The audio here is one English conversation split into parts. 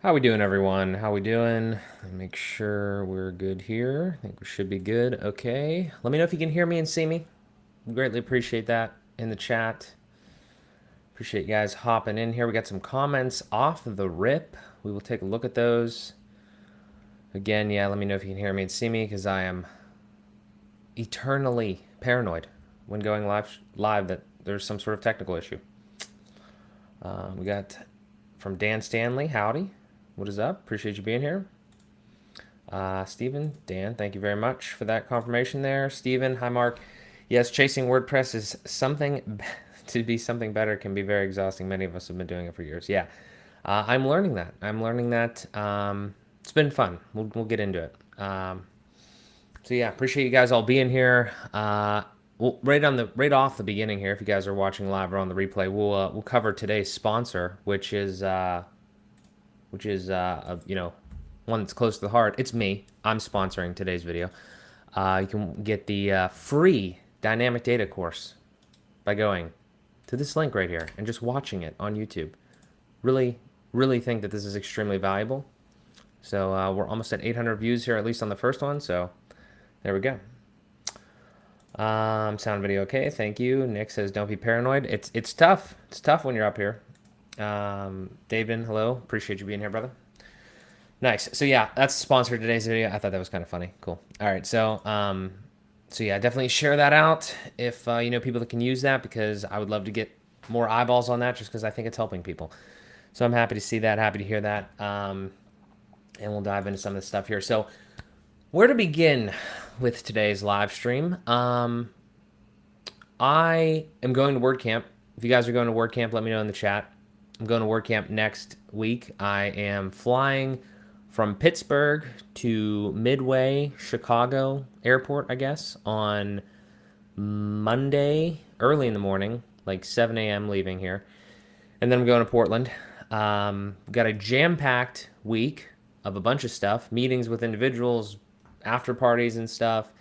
How we doing, everyone? How we doing? Make sure we're good here. I think we should be good. Okay. Let me know if you can hear me and see me. Greatly appreciate that in the chat. Appreciate you guys hopping in here. We got some comments off the rip. We will take a look at those. Again, yeah, let me know if you can hear me and see me because I am eternally paranoid when going live that there's some sort of technical issue. We got from Dan Stanley. Howdy. What is up? Appreciate you being here. Stephen, Dan, thank you very much for that confirmation there. Stephen, hi, Mark. Yes, chasing WordPress is something to be something better can be very exhausting. Many of us have been doing it for years. Yeah, I'm learning that. It's been fun. We'll get into it. So yeah, appreciate you guys all being here. Well, right off the beginning here, if you guys are watching live or on the replay, we'll cover today's sponsor, which is one that's close to the heart. It's me. I'm sponsoring today's video. You can get the free dynamic data course by going to this link right here and just watching it on YouTube. Really, really think that this is extremely valuable. So we're almost at 800 views here, at least on the first one. So there we go. Sound video okay? Thank you. Nick says, "Don't be paranoid." It's tough. It's tough when you're up here. David, hello. Appreciate you being here, brother. Nice. So yeah, that's sponsored today's video. I thought that was kind of funny. Cool. All right. So yeah, definitely share that out if you know people that can use that, because I would love to get more eyeballs on that, just because I think it's helping people. So I'm happy to see that. Happy to hear that. And we'll dive into some of the stuff here. So where to begin with today's live stream? I am going to WordCamp. If you guys are going to WordCamp, let me know in the chat. I'm going to WordCamp next week. I am flying from Pittsburgh to Midway, Chicago Airport, I guess, on Monday, early in the morning, like 7 a.m. leaving here. And then I'm going to Portland. Got a jam-packed week of a bunch of stuff, meetings with individuals, after parties and stuff.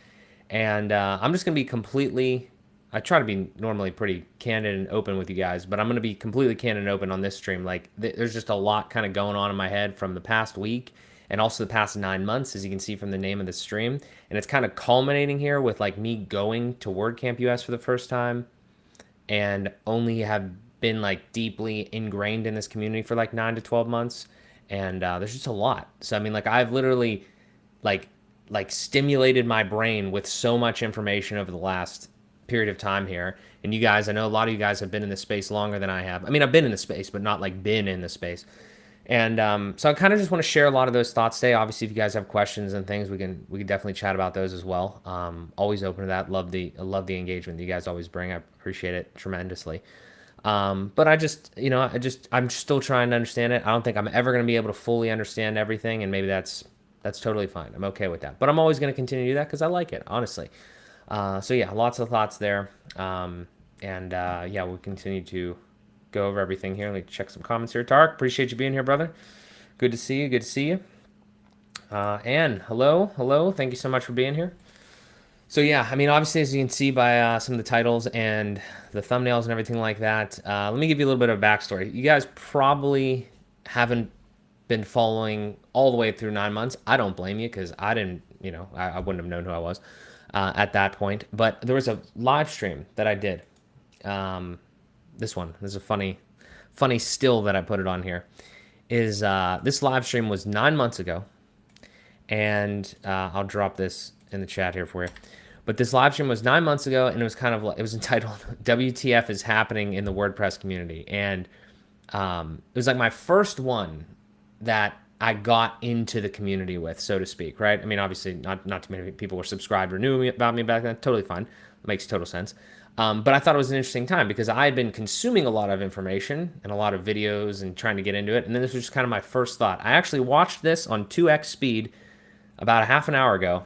And I'm just going to be completely, I try to be normally pretty candid and open with you guys, but I'm going to be completely candid and open on this stream. Like, there's just a lot kind of going on in my head from the past week and also the past 9 months, as you can see from the name of the stream. And it's kind of culminating here with like me going to WordCamp US for the first time and only have been like deeply ingrained in this community for like 9 to 12 months. And there's just a lot. So, I mean, like, I've literally like stimulated my brain with so much information over the last period of time here. And you guys, I know a lot of you guys have been in this space longer than I have. I mean, I've been in the space, but not like been in the space. And so I kind of just want to share a lot of those thoughts today. Obviously, if you guys have questions and things, we can definitely chat about those as well. Always open to that. Love the engagement that you guys always bring. I appreciate it tremendously. But I'm still trying to understand it. I don't think I'm ever going to be able to fully understand everything, and maybe that's totally fine. I'm okay with that. But I'm always going to continue to do that because I like it, honestly. So yeah, lots of thoughts there. Yeah, we'll continue to go over everything here. Let me check some comments here. Tark, appreciate you being here, brother. Good to see you. Good to see you. Ann, hello. Thank you so much for being here. So yeah, I mean, obviously, as you can see by some of the titles and the thumbnails and everything like that, let me give you a little bit of backstory. You guys probably haven't been following all the way through 9 months. I don't blame you, because I didn't, I wouldn't have known who I was at that point. But there was a live stream that I did. This is a funny still that I put it on here. This live stream was 9 months ago, and I'll drop this in the chat here for you. But this live stream was 9 months ago, and it was it was entitled "WTF is happening in the WordPress community," and it was like my first one that I got into the community with, so to speak, right? I mean, obviously, not too many people were subscribed or knew about me back then. Totally fine. It makes total sense. But I thought it was an interesting time because I had been consuming a lot of information and a lot of videos and trying to get into it. And then this was just kind of my first thought. I actually watched this on 2x speed about a half an hour ago.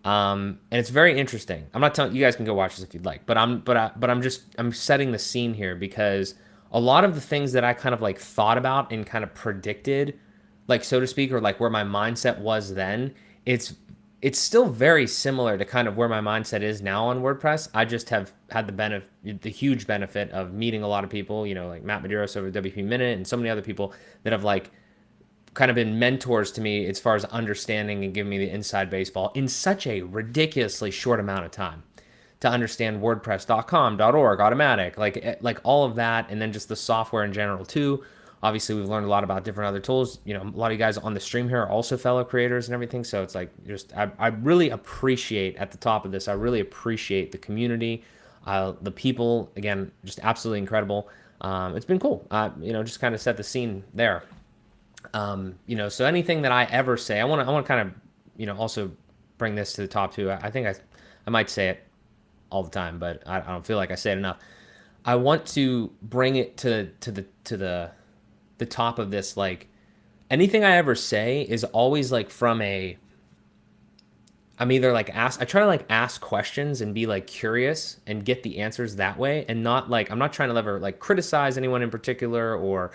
And it's very interesting. I'm not telling you guys can go watch this if you'd like, but I'm setting the scene here because a lot of the things that I kind of like thought about and kind of predicted, like, so to speak, or like where my mindset was then, it's still very similar to kind of where my mindset is now on WordPress. I just have had the huge benefit of meeting a lot of people, like Matt Medeiros over WP Minute and so many other people that have like kind of been mentors to me as far as understanding and giving me the inside baseball in such a ridiculously short amount of time to understand WordPress.com, .org, Automatic, like all of that, and then just the software in general too. Obviously, we've learned a lot about different other tools. You know, a lot of you guys on the stream here are also fellow creators and everything. So it's like I really appreciate at the top of this. I really appreciate the community, the people. Again, just absolutely incredible. It's been cool. You know, just kind of set the scene there. You know, so anything that I ever say, I want to kind of, you know, also bring this to the top too. I think I might say it all the time, but I don't feel like I say it enough. I want to bring it to the top of this. Like anything I ever say is always like from a, I'm either like I try to like ask questions and be like curious and get the answers that way, and not like, I'm not trying to ever like criticize anyone in particular or,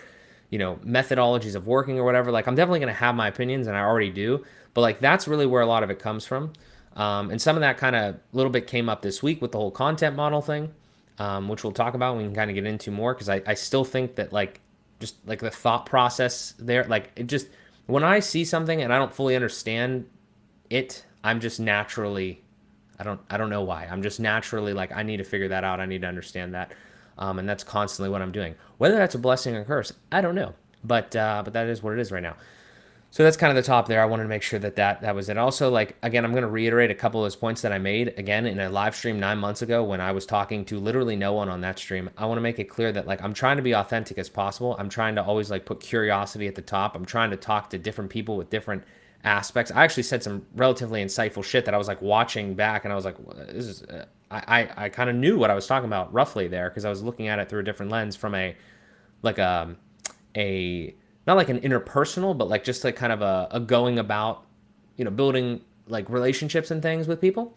you know, methodologies of working or whatever. Like I'm definitely going to have my opinions, and I already do, but like that's really where a lot of it comes from. And some of that kind of little bit came up this week with the whole content model thing, which we'll talk about. We can kind of get into more, because I still think that like just like the thought process there, like it just, when I see something and I don't fully understand it, I'm just naturally, I don't know why. I'm just naturally like, I need to figure that out. I need to understand that. And that's constantly what I'm doing. Whether that's a blessing or curse, I don't know. But that is what it is right now. So that's kind of the top there. I wanted to make sure that was it. Also, like, again, I'm going to reiterate a couple of those points that I made again in a live stream 9 months ago when I was talking to literally no one on that stream. I want to make it clear that like I'm trying to be authentic as possible. I'm trying to always like put curiosity at the top. I'm trying to talk to different people with different aspects. I actually said some relatively insightful shit that I was like watching back, and I was like, this is I kind of knew what I was talking about roughly there, because I was looking at it through a different lens from a like a not like an interpersonal, but like just like kind of a going about, you know, building like relationships and things with people.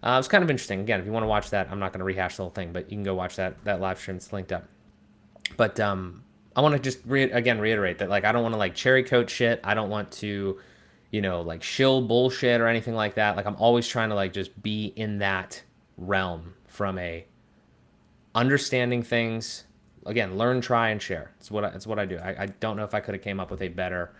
It's kind of interesting. Again, if you want to watch that, I'm not going to rehash the whole thing, but you can go watch that live stream. It's linked up. But I want to just reiterate that like I don't want to like cherry coat shit. I don't want to, you know, like shill bullshit or anything like that. Like I'm always trying to like just be in that realm from a understanding things. Again, learn, try, and share. It's what I do. I don't know if I could have came up with a better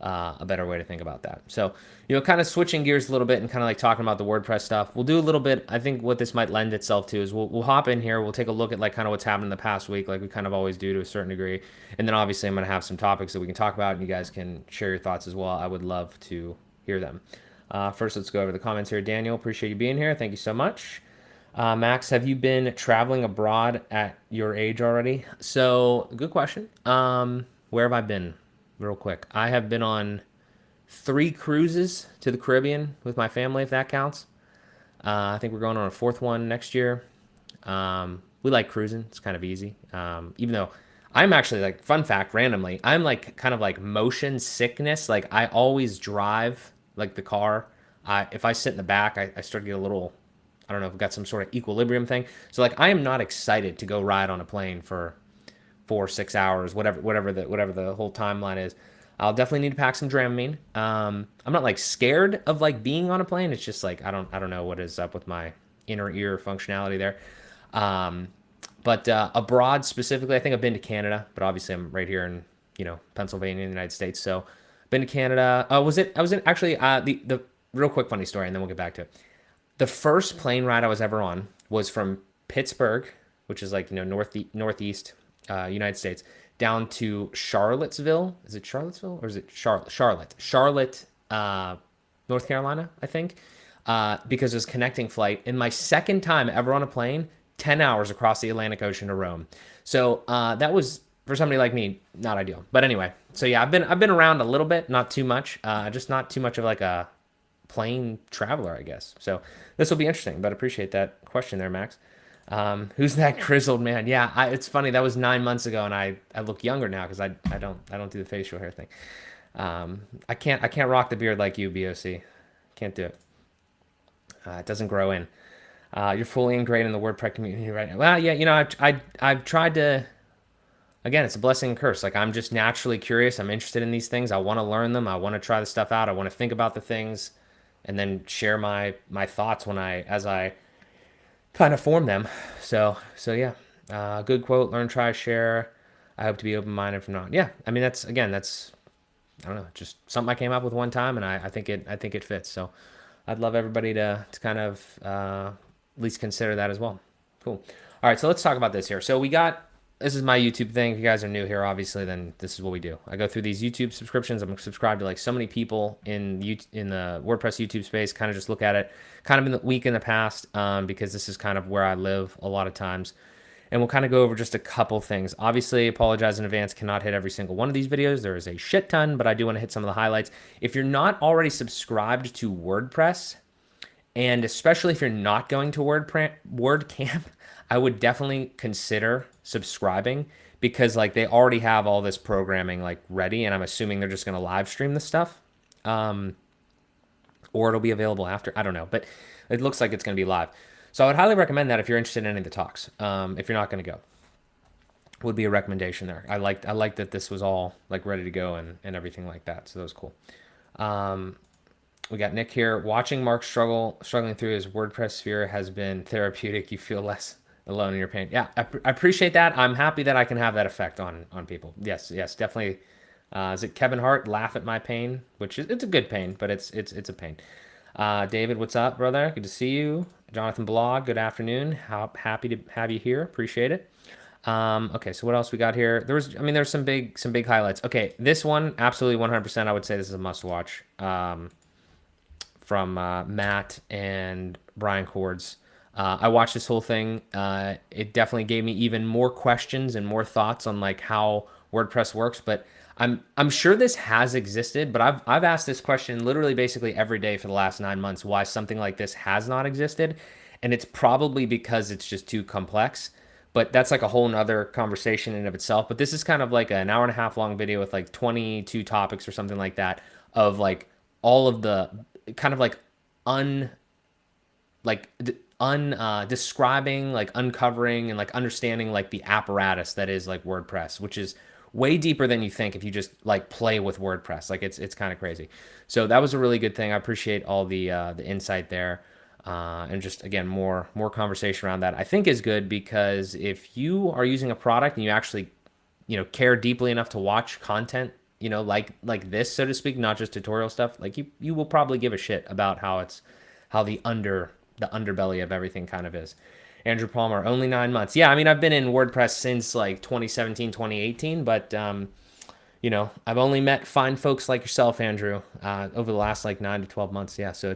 way to think about that. So, you know, kind of switching gears a little bit and kind of like talking about the WordPress stuff. We'll do a little bit. I think what this might lend itself to is we'll hop in here. We'll take a look at like kind of what's happened in the past week, like we kind of always do to a certain degree. And then obviously I'm going to have some topics that we can talk about, and you guys can share your thoughts as well. I would love to hear them. First, let's go over the comments here. Daniel, appreciate you being here. Thank you so much. Max, have you been traveling abroad at your age already? So, good question. Where have I been? Real quick. I have been on 3 cruises to the Caribbean with my family, if that counts. I think we're going on a 4th one next year. We like cruising. It's kind of easy. Even though I'm actually like, fun fact, randomly, I'm like kind of like motion sickness. Like I always drive like the car. If I sit in the back, I start to get a little, I don't know, if I've got some sort of equilibrium thing. So like I am not excited to go ride on a plane for 4-6 hours, whatever the whole timeline is. I'll definitely need to pack some Dramamine. I'm not like scared of like being on a plane. It's just like I don't know what is up with my inner ear functionality there. But abroad specifically, I think I've been to Canada, but obviously I'm right here in, you know, Pennsylvania in the United States. So been to Canada. I was in actually the real quick funny story, and then we'll get back to it. The first plane ride I was ever on was from Pittsburgh, which is like, you know, northeast United States, down to Charlottesville. Is it Charlottesville or is it Charlotte, North Carolina, I think, because it was a connecting flight. And my second time ever on a plane, 10 hours across the Atlantic Ocean to Rome. So that was, for somebody like me, not ideal. But anyway, so yeah, I've been around a little bit, not too much, just not too much of like a plane traveler, I guess. So this will be interesting, but appreciate that question there, Max. Who's that grizzled man? Yeah, it's funny. That was 9 months ago, and I look younger now because I don't do the facial hair thing. I can't rock the beard like you, BOC. Can't do it. It doesn't grow in. You're fully ingrained in the WordPress community right now. Well, yeah, you know, I've tried to. Again, it's a blessing and curse. Like I'm just naturally curious. I'm interested in these things. I want to learn them. I want to try the stuff out. I want to think about the things, and then share my thoughts as I kind of form them. So yeah. Good quote. Learn, try, share. I hope to be open minded from now on. Yeah, I mean that's I don't know, just something I came up with one time, and I think it fits. So I'd love everybody to kind of at least consider that as well. Cool. All right, so let's talk about this here. So we got, this is my YouTube thing. If you guys are new here, obviously, then this is what we do. I go through these YouTube subscriptions. I'm subscribed to like so many people in the WordPress YouTube space. Kind of just look at it, kind of in the week in the past, because this is kind of where I live a lot of times. And we'll kind of go over just a couple things. Obviously, apologize in advance, cannot hit every single one of these videos. There is a shit ton, but I do want to hit some of the highlights. If you're not already subscribed to WordPress, and especially if you're not going to WordCamp, I would definitely consider subscribing, because like they already have all this programming like ready, and I'm assuming they're just going to live stream the stuff. Or it'll be available after. I don't know, but it looks like it's going to be live. So I would highly recommend that if you're interested in any of the talks. If you're not going to go, would be a recommendation there. I liked that this was all like ready to go and everything like that. So that was cool. We got Nick here. Watching Mark struggling through his WordPress sphere has been therapeutic. You feel less alone in your pain. Yeah, I appreciate that. I'm happy that I can have that effect on people. Yes, definitely. Is it Kevin Hart? Laugh at my pain, which is, it's a good pain, but it's a pain. David, what's up, brother? Good to see you. Jonathan Blog, good afternoon. Happy to have you here. Appreciate it. Okay, so what else we got here? There's some big highlights. Okay, this one, absolutely 100%. I would say this is a must watch. From Matt and Brian Cords. I watched this whole thing. It definitely gave me even more questions and more thoughts on like how WordPress works. But I'm sure this has existed, but I've asked this question literally basically every day for the last 9 months, why something like this has not existed. And it's probably because it's just too complex. But that's like a whole nother conversation in of itself. But this is kind of like an hour and a half long video with like 22 topics or something like that, of like all of the kind of like describing, like uncovering and like understanding like the apparatus that is like WordPress, which is way deeper than you think if you just like play with WordPress. Like it's kind of crazy. So that was a really good thing. I appreciate all the insight there. And just again, more conversation around that I think is good, because if you are using a product and you actually, care deeply enough to watch content, like this, so to speak, not just tutorial stuff, like you will probably give a shit about how the underbelly of everything kind of is. Andrew Palmer, only 9 months. Yeah, I've been in WordPress since like 2017, 2018, but I've only met fine folks like yourself, Andrew, over the last like 9 to 12 months. Yeah, so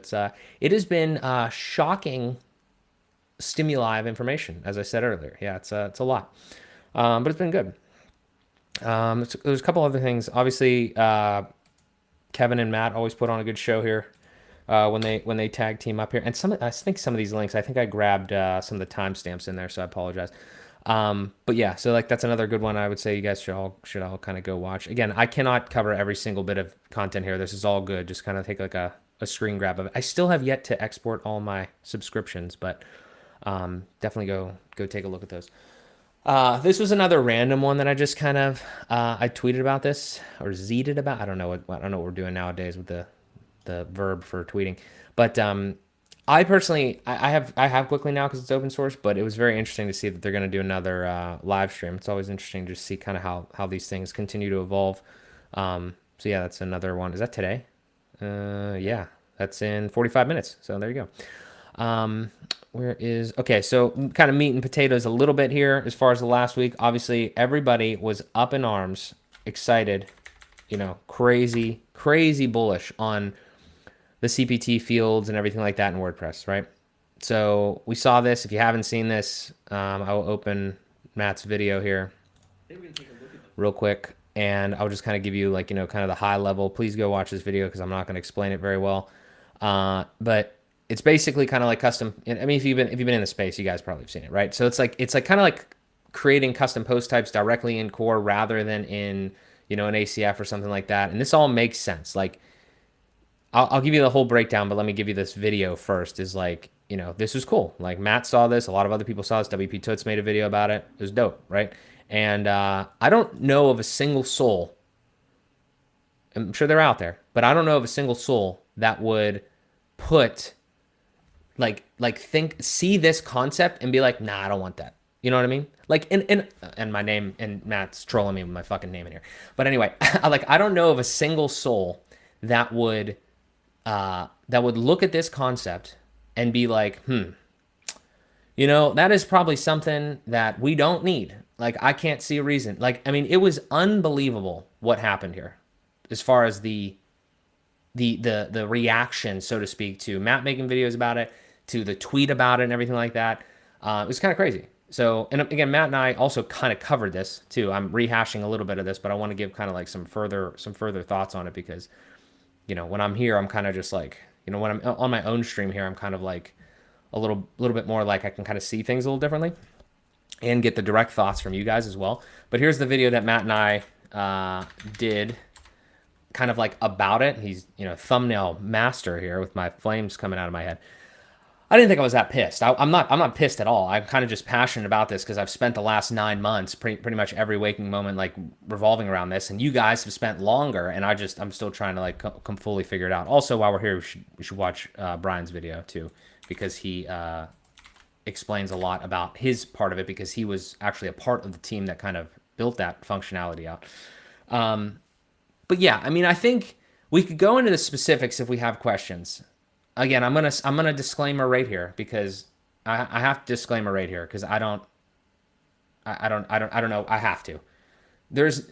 it has been shocking stimuli of information, as I said earlier. Yeah, it's a lot, but it's been good. There's a couple other things. Obviously, Kevin and Matt always put on a good show here when they tag team up here. And I think some of these links, I think I grabbed some of the timestamps in there, so I apologize. But yeah, so like that's another good one. I would say you guys should all kind of go watch. Again, I cannot cover every single bit of content here. This is all good. Just kind of take like a screen grab of it. I still have yet to export all my subscriptions, but definitely go take a look at those. This was another random one that I just kind of I tweeted about this or zeeted about. I don't know what we're doing nowadays with the verb for tweeting, but I personally I have Quickly now because it's open source, but it was very interesting to see that they're going to do another live stream. It's always interesting to see kind of how these things continue to evolve. So yeah, that's another one. Is that today? Yeah, that's in 45 minutes. So there you go. Okay, so kind of meat and potatoes a little bit here as far as the last week. Obviously, everybody was up in arms, excited, crazy bullish on the CPT fields and everything like that in WordPress, right? So we saw this. If you haven't seen this, I will open Matt's video here real quick, and I'll just kind of give you like, kind of the high level. Please go watch this video because I'm not going to explain it very well. But it's basically kind of like custom. If you've been in the space, you guys probably have seen it, right? So it's like kind of like creating custom post types directly in core rather than in, an ACF or something like that. And this all makes sense. Like I'll give you the whole breakdown, but let me give you this video first. Is like, this was cool. Like Matt saw this. A lot of other people saw this. WP Toots made a video about it. It was dope, right? And I don't know of a single soul. I'm sure they're out there, but I don't know of a single soul that would see this concept and be like, nah, I don't want that. You know what I mean? Like, and my name, and Matt's trolling me with my fucking name in here. But anyway, I don't know of a single soul that would look at this concept and be like, that is probably something that we don't need. Like, I can't see a reason. Like, I mean, it was unbelievable what happened here, as far as the reaction, so to speak, to Matt making videos about it, to the tweet about it, and everything like that. It was kind of crazy. So, and again, Matt and I also kind of covered this too. I'm rehashing a little bit of this, but I want to give kind of like some further thoughts on it, because, when I'm here, I'm kind of just like, when I'm on my own stream here, I'm kind of like a little bit more like I can kind of see things a little differently and get the direct thoughts from you guys as well. But here's the video that Matt and I did, kind of like about it. He's, thumbnail master here with my flames coming out of my head. I didn't think I was that pissed. I'm not pissed at all. I'm kind of just passionate about this because I've spent the last 9 months, pretty much every waking moment, like revolving around this. And you guys have spent longer, and I'm still trying to like come fully figure it out. Also, while we're here, we should watch Brian's video too, because he explains a lot about his part of it, because he was actually a part of the team that kind of built that functionality out. But yeah, I mean, I think we could go into the specifics if we have questions. Again, I'm gonna disclaimer right here, because I have to disclaimer right here, because I don't know. I have to.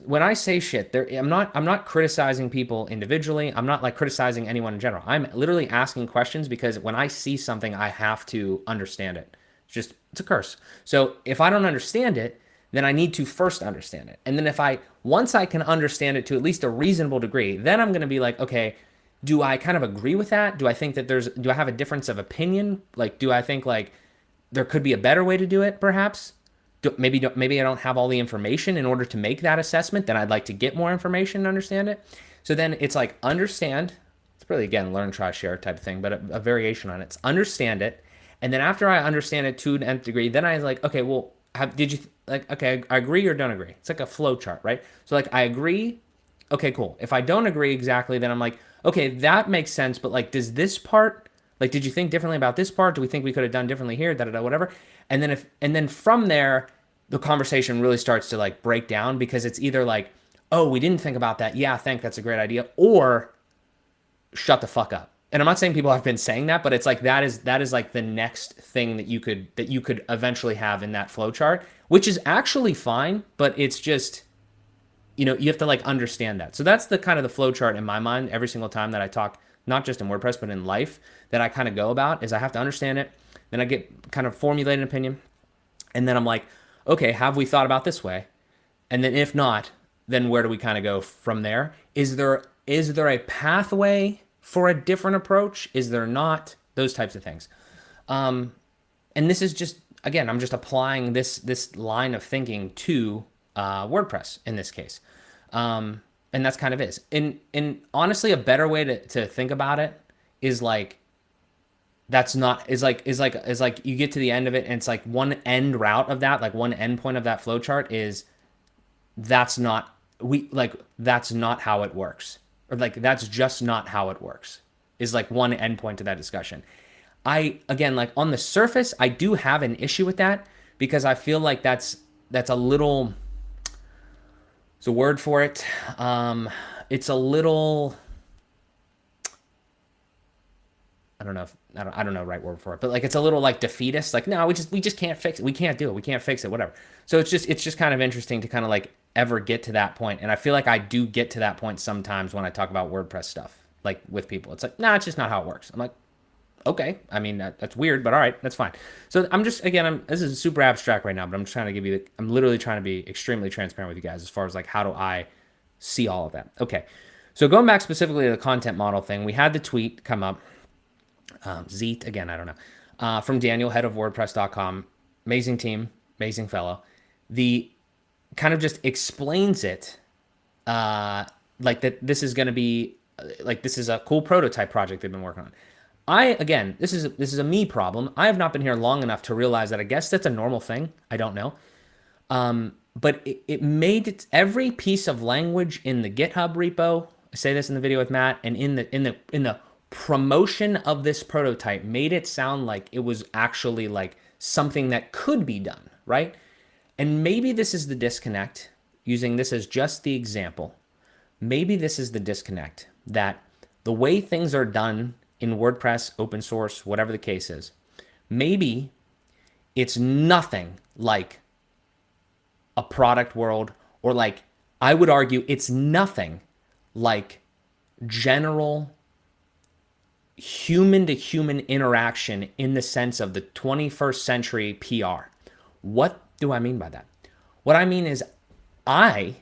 When I say shit, I'm not criticizing people individually. I'm not like criticizing anyone in general. I'm literally asking questions because when I see something, I have to understand it. It's a curse. So if I don't understand it, then I need to first understand it. And then once I can understand it to at least a reasonable degree, then I'm going to be like, okay, do I kind of agree with that? Do I think that do I have a difference of opinion? Like, do I think like there could be a better way to do it, perhaps? Maybe I don't have all the information in order to make that assessment. Then I'd like to get more information and understand it. So then it's like understand. It's really, again, learn, try, share type of thing, but a variation on it. It's understand it. And then after I understand it to an nth degree, then I was like, okay, well, did you, like, okay, I agree or don't agree? It's like a flow chart, right? So like I agree. Okay, cool. If I don't agree exactly, then I'm like, okay, that makes sense. But like, does this part, like, did you think differently about this part? Do we think we could have done differently here? Whatever. And then from there, the conversation really starts to like break down, because it's either like, oh, we didn't think about that. Yeah, that's a great idea. Or shut the fuck up. And I'm not saying people have been saying that, but it's like that is like the next thing that you could eventually have in that flow chart, which is actually fine, but it's just, you have to like understand that. So that's the kind of the flow chart in my mind every single time that I talk, not just in WordPress, but in life, that I kind of go about, is I have to understand it. Then I get kind of formulate an opinion. And then I'm like, okay, have we thought about this way? And then if not, then where do we kind of go from there? Is there a pathway for a different approach? Is there not? Those types of things. And this is just, again, I'm just applying this line of thinking to WordPress in this case. And that's kind of is. And honestly, a better way to think about it is like, is like you get to the end of it, and it's like one end route of that, like one end point of that flow chart is that's not how it works. Or like, that's just not how it works, is like one end point to that discussion. Again, like on the surface, I do have an issue with that, because I feel like that's a little, there's a word for it. It's a little, I don't know the right word for it, but like it's a little like defeatist. Like, no, we just can't fix it. We can't do it. We can't fix it. Whatever. So it's just kind of interesting to kind of like ever get to that point. And I feel like I do get to that point sometimes when I talk about WordPress stuff, like with people. It's like, nah, it's just not how it works. I'm like, okay. I mean, that's weird, but all right, that's fine. So I'm just, again, this is super abstract right now, but I'm just trying to I'm literally trying to be extremely transparent with you guys as far as like, how do I see all of that? Okay. So going back specifically to the content model thing, we had the tweet come up. Zeet, again, I don't know, from Daniel, head of WordPress.com. Amazing team, amazing fellow. The kind of just explains it like that this is going to be, like, this is a cool prototype project they've been working on. Again, this is a me problem. I have not been here long enough to realize that I guess that's a normal thing. I don't know. But it made every piece of language in the GitHub repo. I say this in the video with Matt, and in the promotion of this prototype, made it sound like it was actually like something that could be done, right? And maybe this is the disconnect, using this as just the example. Maybe this is the disconnect that the way things are done in WordPress, open source, whatever the case is, maybe it's nothing like a product world, or like, I would argue it's nothing like general human to human interaction in the sense of the 21st century PR. What do I mean by that? What I mean is, I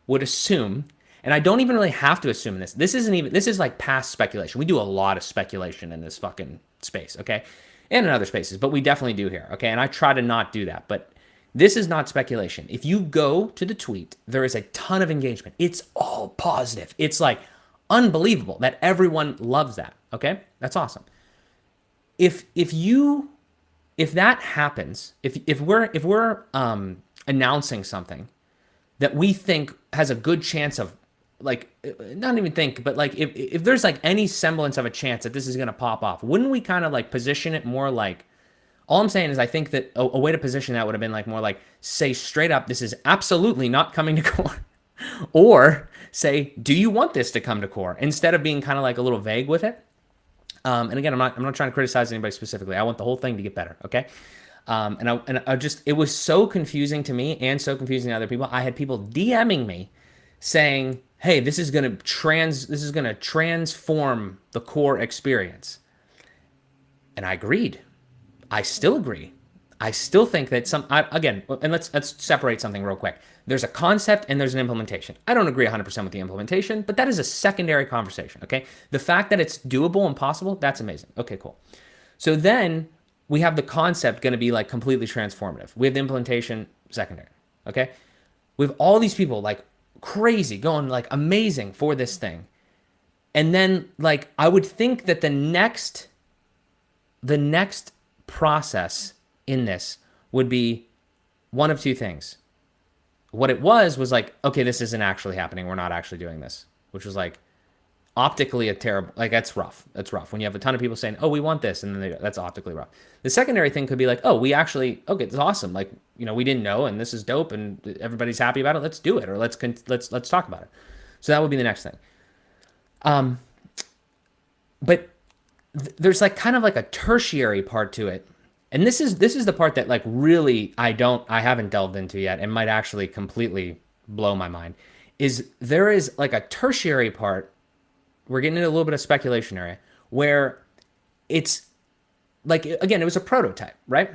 would assume, and I don't even really have to assume this. This is like past speculation. We do a lot of speculation in this fucking space, okay? And in other spaces, but we definitely do here, okay? And I try to not do that, but this is not speculation. If you go to the tweet, there is a ton of engagement. It's all positive. It's like unbelievable that everyone loves that, okay? That's awesome. If that happens, if we're announcing something that we think has a good chance of, like, not even think, but like if there's like any semblance of a chance that this is going to pop off, wouldn't we kind of like position it more like, all I'm saying is I think that a way to position that would have been like more like, say straight up, this is absolutely not coming to core. Or say, do you want this to come to core? Instead of being kind of like a little vague with it. And again, I'm not trying to criticize anybody specifically. I want the whole thing to get better, okay? And I just, it was so confusing to me and so confusing to other people. I had people DMing me saying, hey, this is gonna transform the core experience. And I agreed. I still agree. I still think that again, and let's separate something real quick. There's a concept and there's an implementation. I don't agree 100% with the implementation, but that is a secondary conversation, okay? The fact that it's doable and possible, that's amazing. Okay, cool. So then we have the concept going to be like completely transformative. We have the implementation secondary, okay? We have all these people like crazy going like amazing for this thing. And then like I would think that the next process in this would be one of two things. What it was like, okay, this isn't actually happening. We're not actually doing this, which was like optically a terrible, like that's rough. That's rough. When you have a ton of people saying, oh, we want this, and then that's optically rough. The secondary thing could be like, oh, we actually, okay, it's awesome. Like, you know, we didn't know, and this is dope, and everybody's happy about it. Let's do it, or let's talk about it. So that would be the next thing. But there's like kind of like a tertiary part to it. And this is the part that like really I haven't delved into yet and might actually completely blow my mind, is there is like a tertiary part. We're getting into a little bit of speculation area where it's like, again, it was a prototype, right?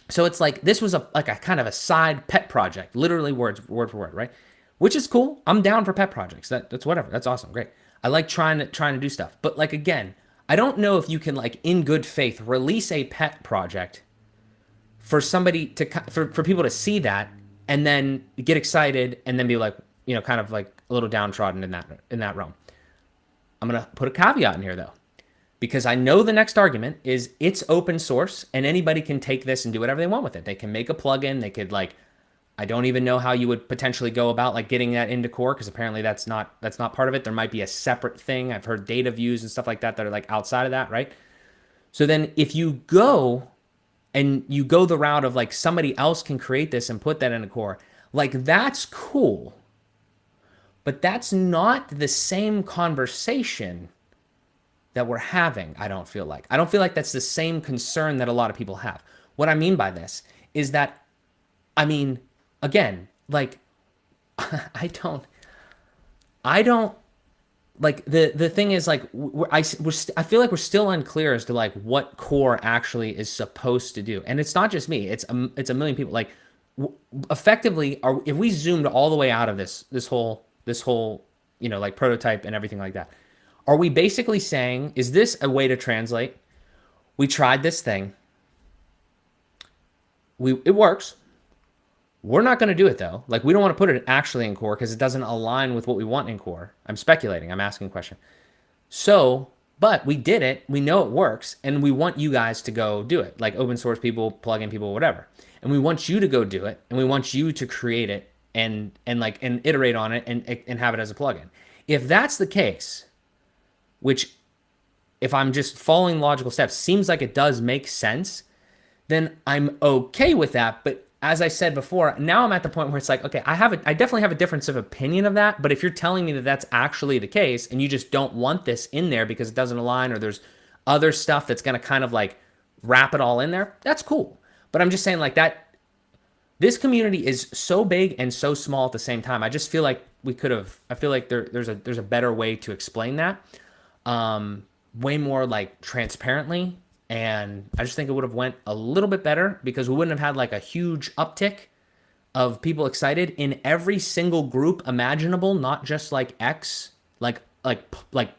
So it's like, this was like a kind of a side pet project, literally word for word, right? Which is cool. I'm down for pet projects. That's whatever. That's awesome. Great. I like trying to do stuff. But like, again, I don't know if you can like in good faith release a pet project for somebody to, for people to see that and then get excited and then be like, you know, kind of like a little downtrodden in that realm. I'm going to put a caveat in here though, because I know the next argument is it's open source and anybody can take this and do whatever they want with it. They can make a plugin. They could like, I don't even know how you would potentially go about like getting that into core, because apparently that's not part of it. There might be a separate thing. I've heard data views and stuff like that are like outside of that, right? So then if you go the route of like somebody else can create this and put that in a core, like that's cool. But that's not the same conversation that we're having, I don't feel like. I don't feel like that's the same concern that a lot of people have. What I mean by this is that, I mean, again, like, I don't, like, the thing is, like, I feel like we're still unclear as to, like, what core actually is supposed to do. And it's not just me. It's a million people. Like, effectively, if we zoomed all the way out of this whole, you know, like, prototype and everything like that, are we basically saying, is this a way to translate? We tried this thing. It works. We're not going to do it though. Like, we don't want to put it actually in core because it doesn't align with what we want in core. I'm speculating. I'm asking a question. So, but we did it. We know it works, and we want you guys to go do it. Like open source people, plugin people, whatever. And we want you to go do it, and we want you to create it and iterate on it and have it as a plugin. If that's the case, which if I'm just following logical steps seems like it does make sense, then I'm okay with that. But as I said before, now I'm at the point where it's like, okay, I definitely have a difference of opinion of that. But if you're telling me that that's actually the case and you just don't want this in there because it doesn't align or there's other stuff that's going to kind of like wrap it all in there, that's cool. But I'm just saying like that, this community is so big and so small at the same time. I just feel like we could have, I feel like there's a better way to explain that. Way more like transparently, and I just think it would have went a little bit better because we wouldn't have had like a huge uptick of people excited in every single group imaginable, not just like X, like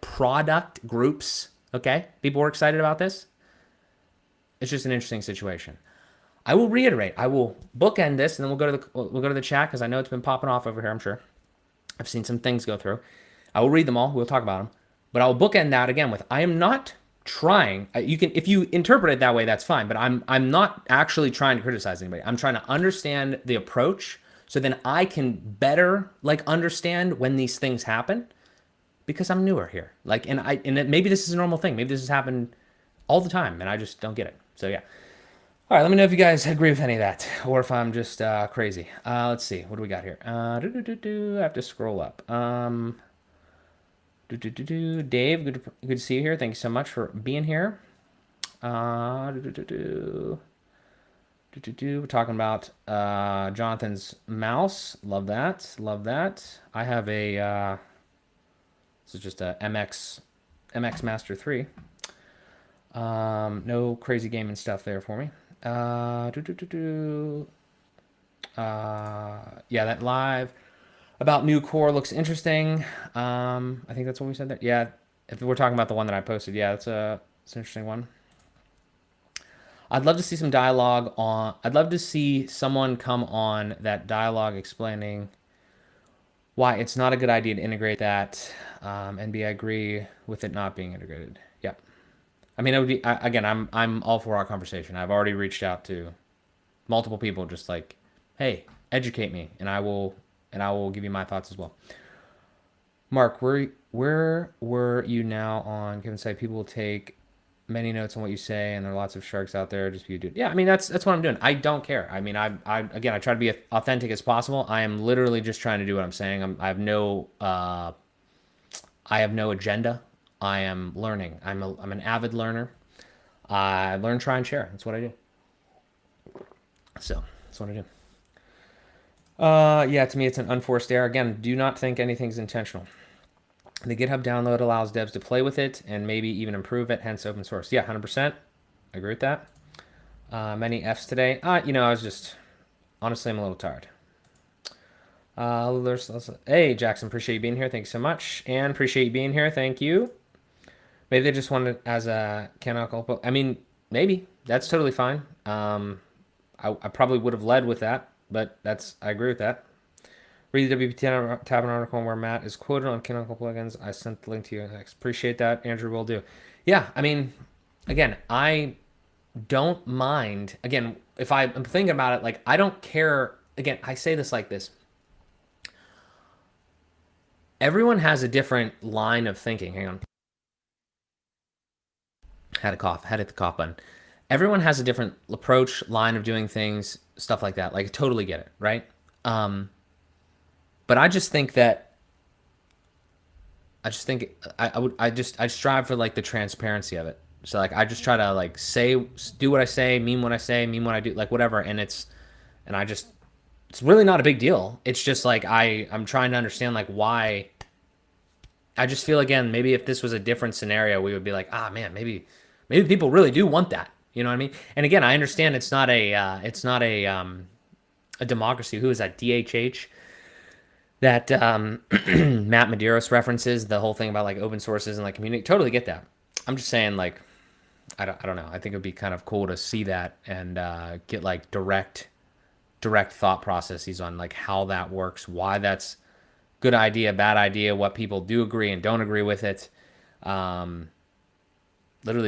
product groups. Okay, people were excited about this. It's just an interesting situation. I will reiterate. I will bookend this, and then we'll go to the chat because I know it's been popping off over here. I'm sure I've seen some things go through. I will read them all. We'll talk about them, but I will bookend that again with I am not trying. You can, if you interpret it that way, that's fine. But I'm not actually trying to criticize anybody. I'm trying to understand the approach so then I can better like understand when these things happen because I'm newer here. Like, maybe this is a normal thing. Maybe this has happened all the time, and I just don't get it. So yeah. All right, let me know if you guys agree with any of that or if I'm just crazy. Let's see. What do we got here? I have to scroll up. Dave, good to see you here. Thank you so much for being here. We're talking about Jonathan's mouse. Love that. Love that. I have a, this is just a MX Master 3. No crazy gaming stuff there for me. Yeah, that live about new core looks interesting. I think that's what we said there. Yeah, if we're talking about the one that I posted, yeah, it's an interesting one. I'd love to see some dialogue on. I'd love to see someone come on that dialogue explaining why it's not a good idea to integrate that. And I agree with it not being integrated. Yeah. I mean, it would be again. I'm all for our conversation. I've already reached out to multiple people, just like, hey, educate me, and I will give you my thoughts as well. Mark, where were you now on Kevin's site? People will take many notes on what you say, and there are lots of sharks out there. Just be you, dude. Yeah, I mean that's what I'm doing. I don't care. I mean, I try to be authentic as possible. I am literally just trying to do what I'm saying. I have no agenda. I am learning. I'm an avid learner. I learn, try, and share. That's what I do. So that's what I do. Yeah, to me, it's an unforced error. Again, do not think anything's intentional. The GitHub download allows devs to play with it and maybe even improve it, hence open source. Yeah, 100%. I agree with that. Many Fs today. I was just, honestly, I'm a little tired. Hey, Jackson, appreciate you being here. Thank you so much. And appreciate you being here. Thank you. Maybe they just wanted as a canonical. I mean, maybe. That's totally fine. I probably would have led with that, but I agree with that. Read the WP Tavern article where Matt is quoted on canonical plugins. I sent the link to you next. Appreciate that, Andrew. Will do. Yeah, I mean, again, I don't mind. Again, if I'm thinking about it, like, I don't care. Again, I say this like this. Everyone has a different line of thinking. Hang on. Had a cough. Had hit the cough button. Everyone has a different approach, line of doing things, stuff like that. Like, I totally get it, right? But I just think that I strive for like the transparency of it. So like I just try to like do what I say, mean what I say, mean what I do, like whatever. It's really not a big deal. It's just like I'm trying to understand like why. I just feel again, maybe if this was a different scenario, we would be like, man, maybe people really do want that. You know what I mean? And again, I understand it's not a democracy. Who is that? DHH. That Matt Medeiros references the whole thing about like open sources and like community. Totally get that. I'm just saying like I don't know. I think it'd be kind of cool to see that and get like direct thought processes on like how that works, why that's good idea, bad idea, what people do agree and don't agree with it. Literally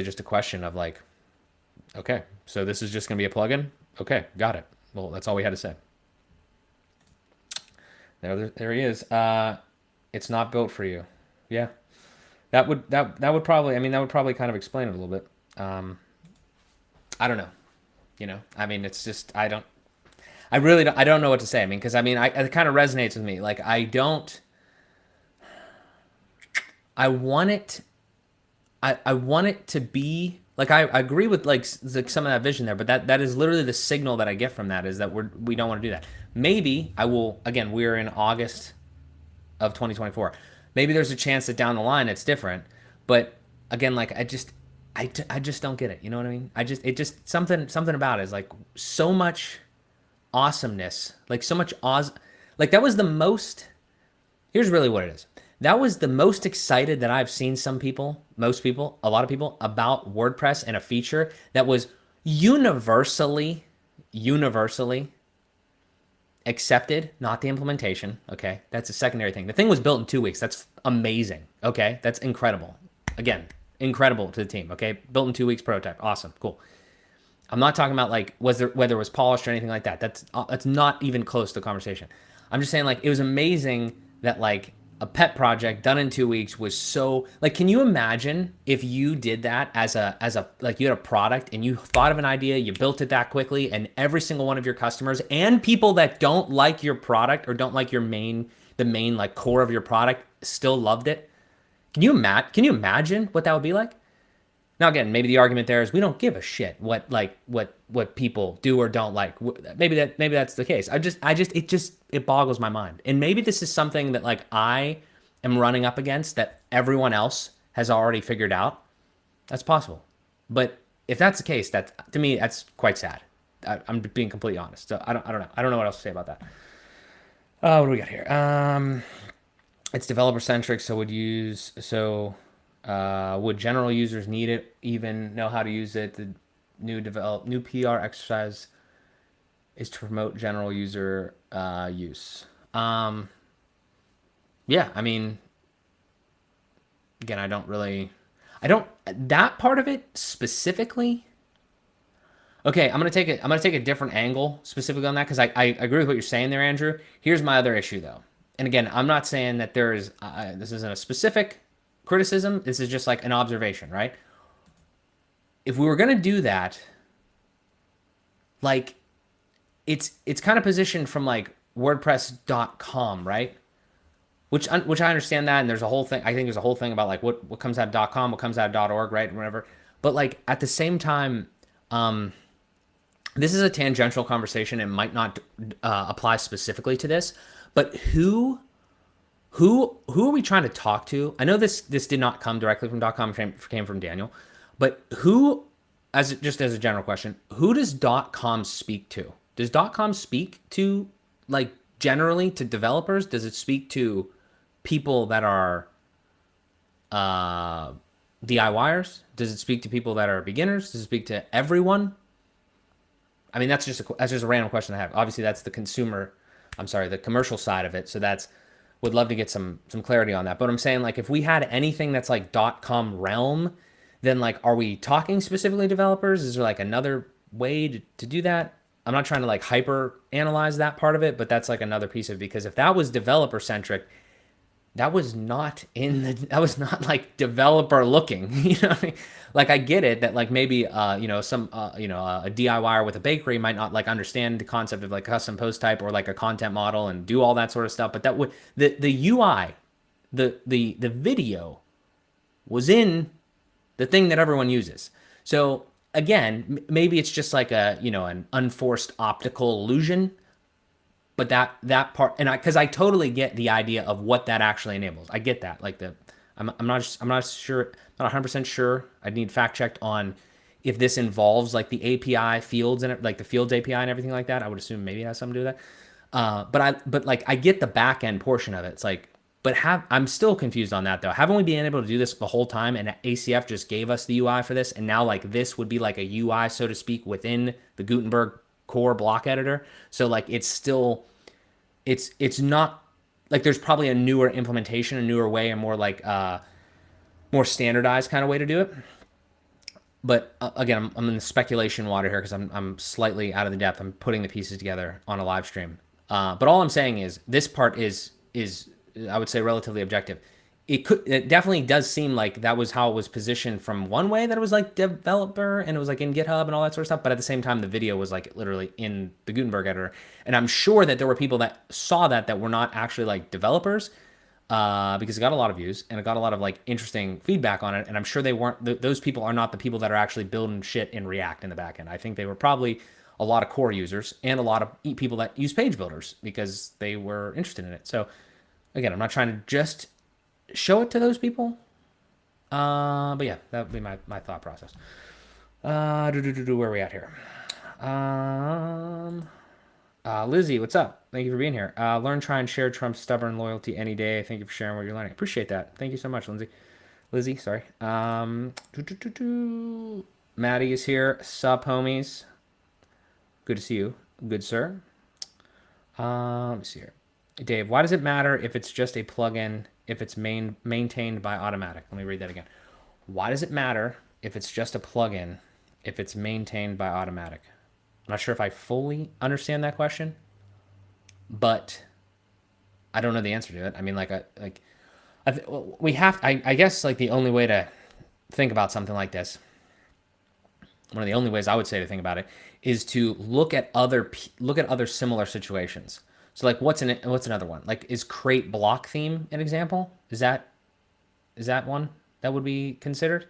just a question of like, okay, so this is just gonna be a plugin. Okay, got it. Well, that's all we had to say. There he is. It's not built for you. Yeah, that would probably. I mean, that would probably kind of explain it a little bit. I don't know. I mean, it's just, I really don't, I don't know what to say. I mean, because I mean, it kind of resonates with me. Like, I want it, I want it to be like, I agree with like some of that vision there, but that is literally the signal that I get from that is that we don't want to do that. Maybe I will, again, we're in August of 2024. Maybe there's a chance that down the line it's different, but again, like I just don't get it. You know what I mean? It just something about it is like so much awesomeness, like so much like that was the most. Here's really what it is. That was the most excited that I've seen most people, a lot of people about WordPress and a feature that was universally accepted, not the implementation. Okay. That's a secondary thing. The thing was built in 2 weeks. That's amazing. Okay. That's incredible. Again, incredible to the team. Okay. Built in 2 weeks prototype. Awesome. Cool. I'm not talking about like whether it was polished or anything like that. That's not even close to the conversation. I'm just saying like it was amazing that like a pet project done in 2 weeks was so like, can you imagine if you did that as a like you had a product and you thought of an idea, you built it that quickly, and every single one of your customers and people that don't like your product or don't like the main like core of your product still loved it? Can you imagine what that would be like? Now, again, maybe the argument there is we don't give a shit what people do or don't like. Maybe that's the case. It boggles my mind. And maybe this is something that like I am running up against that everyone else has already figured out. That's possible. But if that's the case, that to me that's quite sad. I'm being completely honest. So I don't know. I don't know what else to say about that. What do we got here? It's developer centric, so would general users need it, even know how to use it? The new PR exercise is to promote general user use. Yeah, I mean, again, that part of it specifically. Okay, I'm gonna take a different angle specifically on that because I agree with what you're saying there, Andrew. Here's my other issue though, and again, I'm not saying that this isn't a specific criticism. This is just like an observation, right? If we were gonna do that, like it's kind of positioned from like WordPress.com, right? Which I understand that, and there's a whole thing. I think there's a whole thing about like what comes out of .com, what comes out of .org, right, and whatever. But like at the same time, this is a tangential conversation. It might not apply specifically to this, but who are we trying to talk to? I know this did not come directly from .com, came from Daniel, but just as a general question, who does .com speak to? Does .com speak to like generally to developers? Does it speak to people that are DIYers? Does it speak to people that are beginners? Does it speak to everyone? I mean, that's just a random question I have. Obviously, that's the commercial side of it. So would love to get some clarity on that. But I'm saying like if we had anything that's like .com realm, then like are we talking specifically developers? Is there like another way to do that? I'm not trying to like hyper analyze that part of it, but that's like another piece of it, because if that was developer centric, that was not like developer looking, you know what I mean? Like I get it that like maybe a DIYer with a bakery might not like understand the concept of like custom post type or like a content model and do all that sort of stuff, but that would the UI, the video was in the thing that everyone uses. So again, maybe it's just like an unforced optical illusion, but that part, and because I totally get the idea of what that actually enables. I get that. Like I'm not sure, not 100% sure. I'd need fact checked on if this involves like the API fields and like the fields API and everything like that. I would assume maybe it has something to do with that. But like I get the back end portion of it. It's like, I'm still confused on that though. Haven't we been able to do this the whole time, and ACF just gave us the UI for this, and now like this would be like a UI, so to speak, within the Gutenberg core block editor. So like it's still, it's not like there's probably a newer implementation, a newer way, a more like more standardized kind of way to do it. But again, I'm in the speculation water here because I'm slightly out of the depth. I'm putting the pieces together on a live stream. But all I'm saying is this part is I would say relatively objective. it definitely does seem like that was how it was positioned from one way, that it was like developer and it was like in GitHub and all that sort of stuff. But at the same time, the video was like literally in the Gutenberg editor. And I'm sure that there were people that saw that were not actually like developers, because it got a lot of views and it got a lot of like interesting feedback on it. And I'm sure they weren't, those people are not the people that are actually building shit in React in the backend. I think they were probably a lot of core users and a lot of people that use page builders because they were interested in it. So again, I'm not trying to just show it to those people. But yeah, that would be my thought process. Where are we at here? Lizzie, what's up? Thank you for being here. Learn, try, and share Trump's stubborn loyalty any day. Thank you for sharing what you're learning. Appreciate that. Thank you so much, Lindsay. Lizzie, sorry. Maddie is here. Sup, homies. Good to see you. Good, sir. Let me see here. Dave, why does it matter if it's just a plugin, if it's maintained by Automatic? Let me read that again. Why does it matter if it's just a plugin, if it's maintained by Automatic? I'm not sure if I fully understand that question, but I don't know the answer to it. I mean, we have. I guess like the only way to think about something like this, one of the only ways I would say to think about it, is to look at other similar situations. So like, what's another one? Like, is create block theme an example? Is that one that would be considered?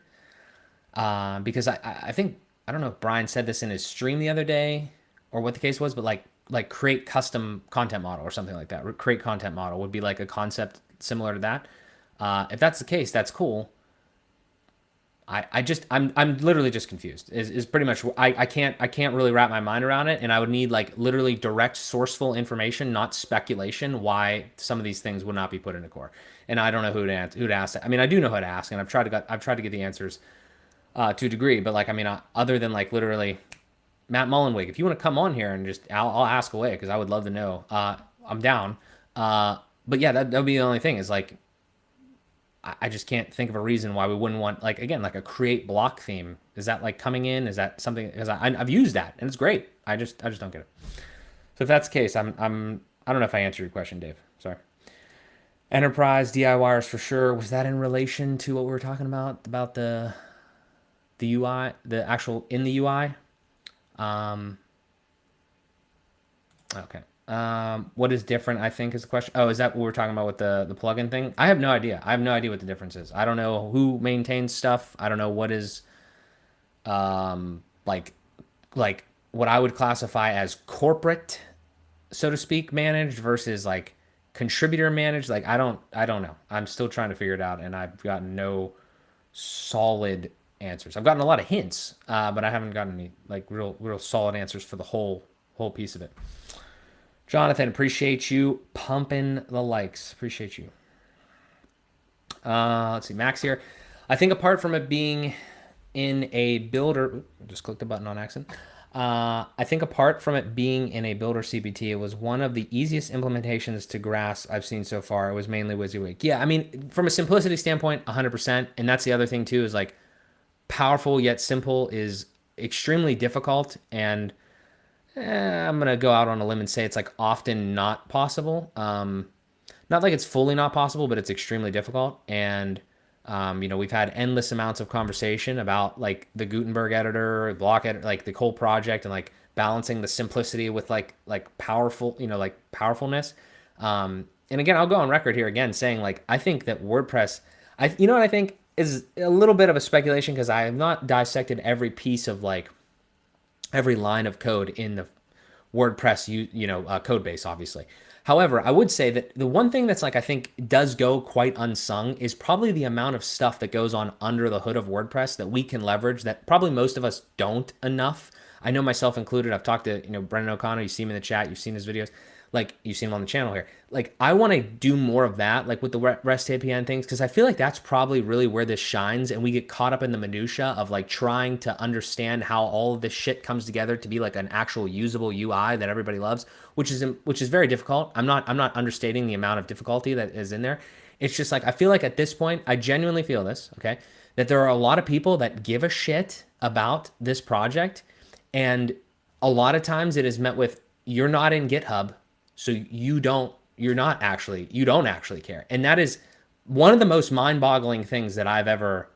Because I think, I don't know if Brian said this in his stream the other day or what the case was, but like create custom content model or something like that. Create content model would be like a concept similar to that. If that's the case, that's cool. I'm literally just confused. Is pretty much I can't really wrap my mind around it, and I would need like literally direct sourceful information, not speculation, why some of these things would not be put into core. And I don't know who to ask. I mean, I do know who to ask, and I've tried to get the answers to a degree, but like, I mean, other than like literally Matt Mullenweg, if you want to come on here and just I'll ask away because I would love to know. I'm down. But yeah, that would be the only thing is like, I just can't think of a reason why we wouldn't want, like, again, like a create block theme. Is that like coming in? Is that something? Because I've used that and it's great. I just don't get it. So if that's the case, I don't know if I answered your question, Dave. Sorry. Enterprise DIYers for sure. Was that in relation to what we were talking about the UI, the actual in the UI? Okay. What is different, I think, is the question. Oh, is that what we're talking about with the plugin thing? I have no idea. I have no idea what the difference is. I don't know who maintains stuff. I don't know what is like what I would classify as corporate, so to speak, managed versus like contributor managed. Like I don't know. I'm still trying to figure it out, and I've gotten no solid answers. I've gotten a lot of hints, but I haven't gotten any like real solid answers for the whole piece of it. Jonathan, appreciate you pumping the likes. Appreciate you. Let's see, Max here. I think apart from it being in a builder, just clicked the button on accident. I think apart from it being in a builder CPT, it was one of the easiest implementations to grasp I've seen so far. It was mainly WYSIWYG. Yeah, I mean, from a simplicity standpoint, 100%. And that's the other thing too, is like powerful yet simple is extremely difficult, and I'm going to go out on a limb and say it's like often not possible. Not like it's fully not possible, but it's extremely difficult. And, we've had endless amounts of conversation about like the Gutenberg editor, block editor, like the whole project, and like balancing the simplicity with like powerful, like powerfulness. And again, I'll go on record here again saying like, I think that WordPress, what I think is a little bit of a speculation because I have not dissected every piece of like, every line of code in the WordPress, code base, obviously. However, I would say that the one thing that's like, I think does go quite unsung is probably the amount of stuff that goes on under the hood of WordPress that we can leverage that probably most of us don't enough. I know myself included. I've talked to, Brendan O'Connor. You see him in the chat. You've seen his videos. Like you've seen him on the channel here. Like I want to do more of that, like with the REST API and things, because I feel like that's probably really where this shines, and we get caught up in the minutia of like trying to understand how all of this shit comes together to be like an actual usable UI that everybody loves, which is very difficult. I'm not understating the amount of difficulty that is in there. It's just like I feel like at this point, I genuinely feel this, okay, that there are a lot of people that give a shit about this project, and a lot of times it is met with, you're not in GitHub, so you don't actually care. And that is one of the most mind-boggling things that I've ever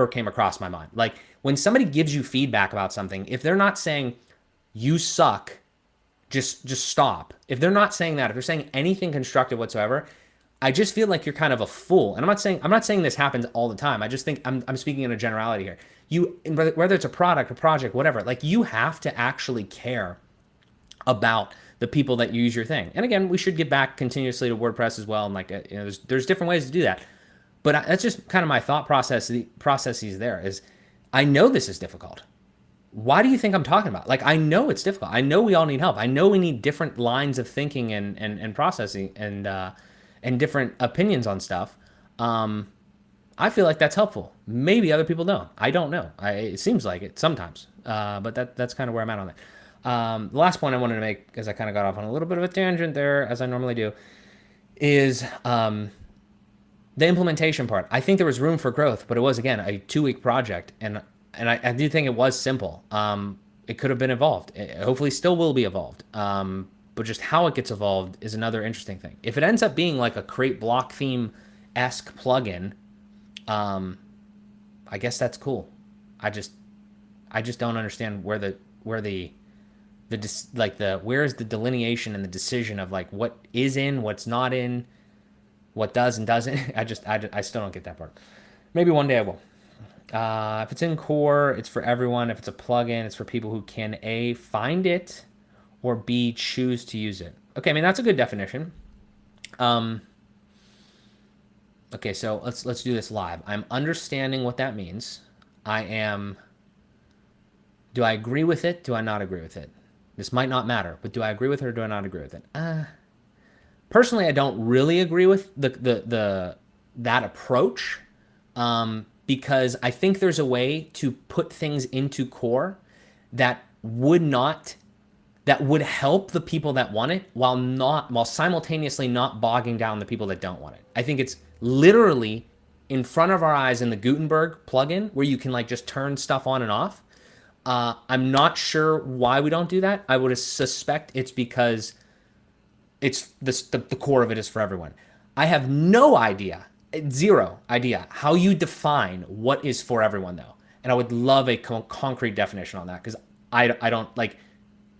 came across my mind. Like when somebody gives you feedback about something, if they're not saying you suck, just stop. If they're not saying that, if they're saying anything constructive whatsoever, I just feel like you're kind of a fool. And I'm not saying this happens all the time. I just think I'm speaking in a generality here. You, whether it's a product, a project, whatever, like you have to actually care about the people that use your thing. And again, we should get back continuously to WordPress as well. And like, there's different ways to do that. But that's just kind of my thought process. The processes there is, I know this is difficult. Why do you think I'm talking about? Like, I know it's difficult. I know we all need help. I know we need different lines of thinking and processing and different opinions on stuff. I feel like that's helpful. Maybe other people don't. I don't know. It seems like it sometimes. But that's kind of where I'm at on that. The last point I wanted to make, because I kind of got off on a little bit of a tangent there, as I normally do, is the implementation part. I think there was room for growth, but it was, again, a 2-week project, and I do think it was simple. It could have been evolved. It hopefully still will be evolved. But just how it gets evolved is another interesting thing. If it ends up being like a create block theme-esque plugin, I guess that's cool. I just don't understand where the where's the delineation and the decision of like what is in, what's not in, what does and doesn't. I still don't get that part. Maybe one day I will. If it's in core, it's for everyone. If it's a plugin, it's for people who can A, find it, or B, choose to use it. Okay, I mean that's a good definition. Okay, so let's do this live. I'm understanding what that means. Do I agree with it? Do I not agree with it? This might not matter, but do I agree with it or do I not agree with it? Personally, I don't really agree with that approach, because I think there's a way to put things into core that would help the people that want it while simultaneously not bogging down the people that don't want it. I think it's literally in front of our eyes in the Gutenberg plugin where you can like just turn stuff on and off. I'm not sure why we don't do that. I would suspect it's because it's the core of it is for everyone. I have no idea, zero idea, how you define what is for everyone though. And I would love a concrete definition on that, because I don't like,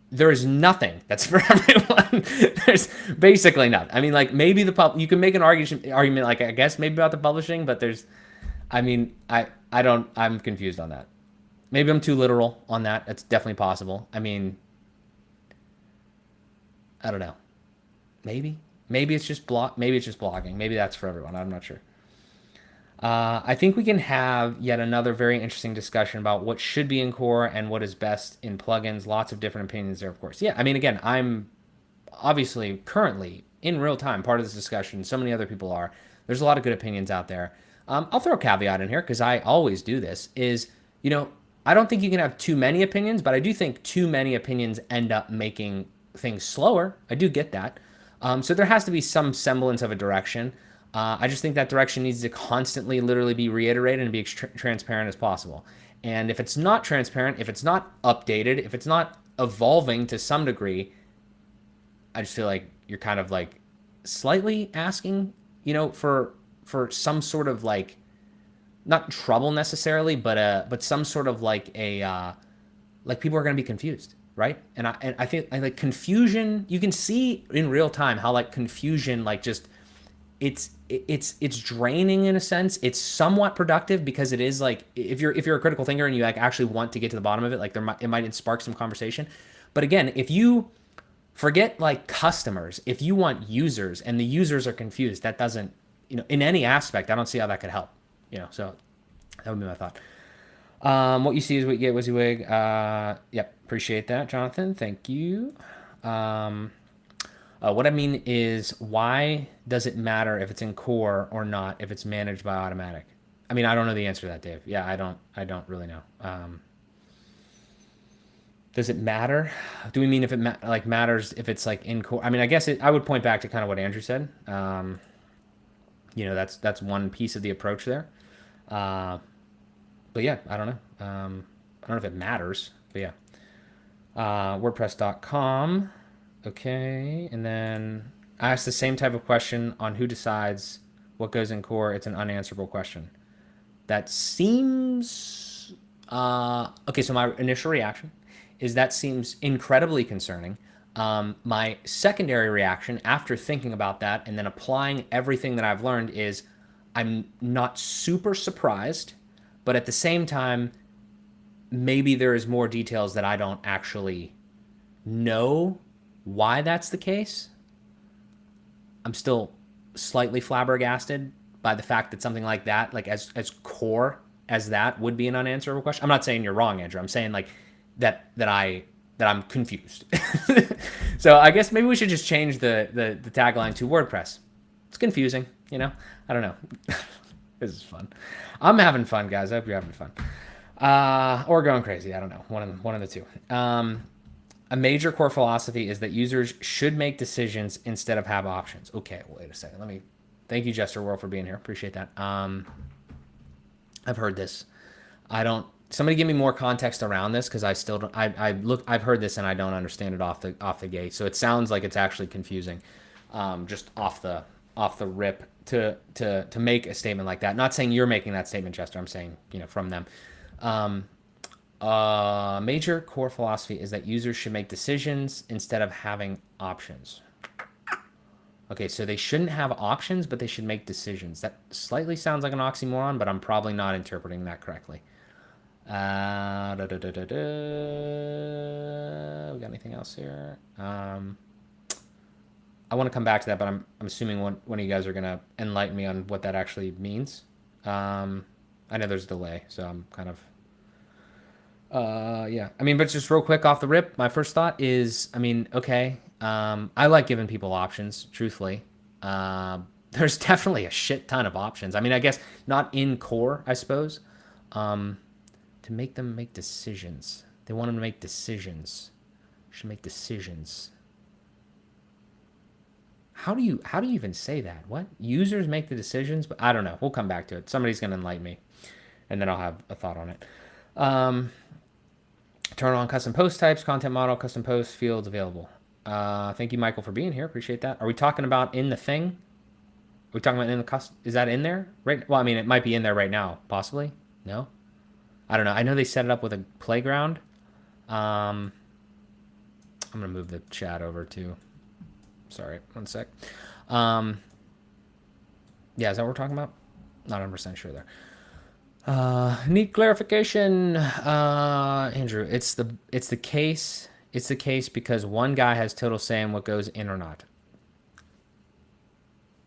there is nothing that's for everyone. There's basically nothing. I mean, like maybe you can make an argument like I guess maybe about the publishing, but I'm confused on that. Maybe I'm too literal on that. That's definitely possible. I mean, I don't know. Maybe it's just maybe it's just blogging. Maybe that's for everyone. I'm not sure. I think we can have yet another very interesting discussion about what should be in core and what is best in plugins. Lots of different opinions there, of course. Yeah, I mean, again, I'm obviously currently in real time part of this discussion. So many other people are. There's a lot of good opinions out there. I'll throw a caveat in here because I always do this. I don't think you can have too many opinions, but I do think too many opinions end up making things slower. I do get that. So there has to be some semblance of a direction. I just think that direction needs to constantly literally be reiterated and be as transparent as possible. And if it's not transparent, if it's not updated, if it's not evolving to some degree, I just feel like you're kind of like slightly asking, for some sort of like, not trouble necessarily, but some sort of like like people are going to be confused, right? And I think like confusion, you can see in real time how like confusion, like just it's draining in a sense. It's somewhat productive because it is like if you're a critical thinker and you like actually want to get to the bottom of it, like it might spark some conversation. But again, if you forget like customers, if you want users and the users are confused, that doesn't, in any aspect, I don't see how that could help. So that would be my thought. What you see is what you get, WYSIWYG. Yep, appreciate that, Jonathan. Thank you. What I mean is, why does it matter if it's in core or not if it's managed by Automatic? I mean, I don't know the answer to that, Dave. Yeah, I don't really know. Does it matter? Do we mean if it matters if it's like in core? I mean, I guess I would point back to kind of what Andrew said. That's one piece of the approach there. But yeah, I don't know. I don't know if it matters, but yeah. WordPress.com. Okay. And then I asked the same type of question on who decides what goes in core. It's an unanswerable question. That seems okay. So my initial reaction is that seems incredibly concerning. My secondary reaction after thinking about that and then applying everything that I've learned is I'm not super surprised, but at the same time, maybe there is more details that I don't actually know why that's the case. I'm still slightly flabbergasted by the fact that something like that, like as core as that, would be an unanswerable question. I'm not saying you're wrong, Andrew. I'm saying like that I'm confused. So I guess maybe we should just change the tagline to WordPress. It's confusing, you know. I don't know. This is fun. I'm having fun, guys. I hope you're having fun. Or going crazy. I don't know. One of the two. A major core philosophy is that users should make decisions instead of have options. Okay, wait a second. Let me. Thank you, Jester World, for being here. Appreciate that. I've heard this. I don't. Somebody give me more context around this because I still don't. I've heard this and I don't understand it off the gate. So it sounds like it's actually confusing, just off the rip to make a statement like that. Not saying you're making that statement, Jester. I'm saying from them. Major core philosophy is that users should make decisions instead of having options. Okay, so they shouldn't have options, but they should make decisions. That slightly sounds like an oxymoron, but I'm probably not interpreting that correctly. We got anything else here? I want to come back to that, but I'm assuming one of you guys are gonna enlighten me on what that actually means. I know there's a delay, so I'm kind of yeah. I mean, but just real quick off the rip, my first thought is, I mean, okay, I like giving people options, truthfully. There's definitely a shit ton of options. I mean, I guess not in core, I suppose. To make them make decisions. They want them to make decisions. Should make decisions. How do you even say that? What? Users make the decisions? But I don't know. We'll come back to it. Somebody's gonna enlighten me, and then I'll have a thought on it. Turn on custom post types, content model, custom post fields available. Thank you, Michael, for being here. Appreciate that. Are we talking about in the thing? Are we talking about in the custom? Is that in there? Right. Well, I mean, it might be in there right now. Possibly. No. I don't know. I know they set it up with a playground. I'm gonna move the chat over to. Sorry, one sec. Yeah, is that what we're talking about? Not 100% sure there. Need clarification, Andrew. It's the case. It's the case because one guy has total say in what goes in or not.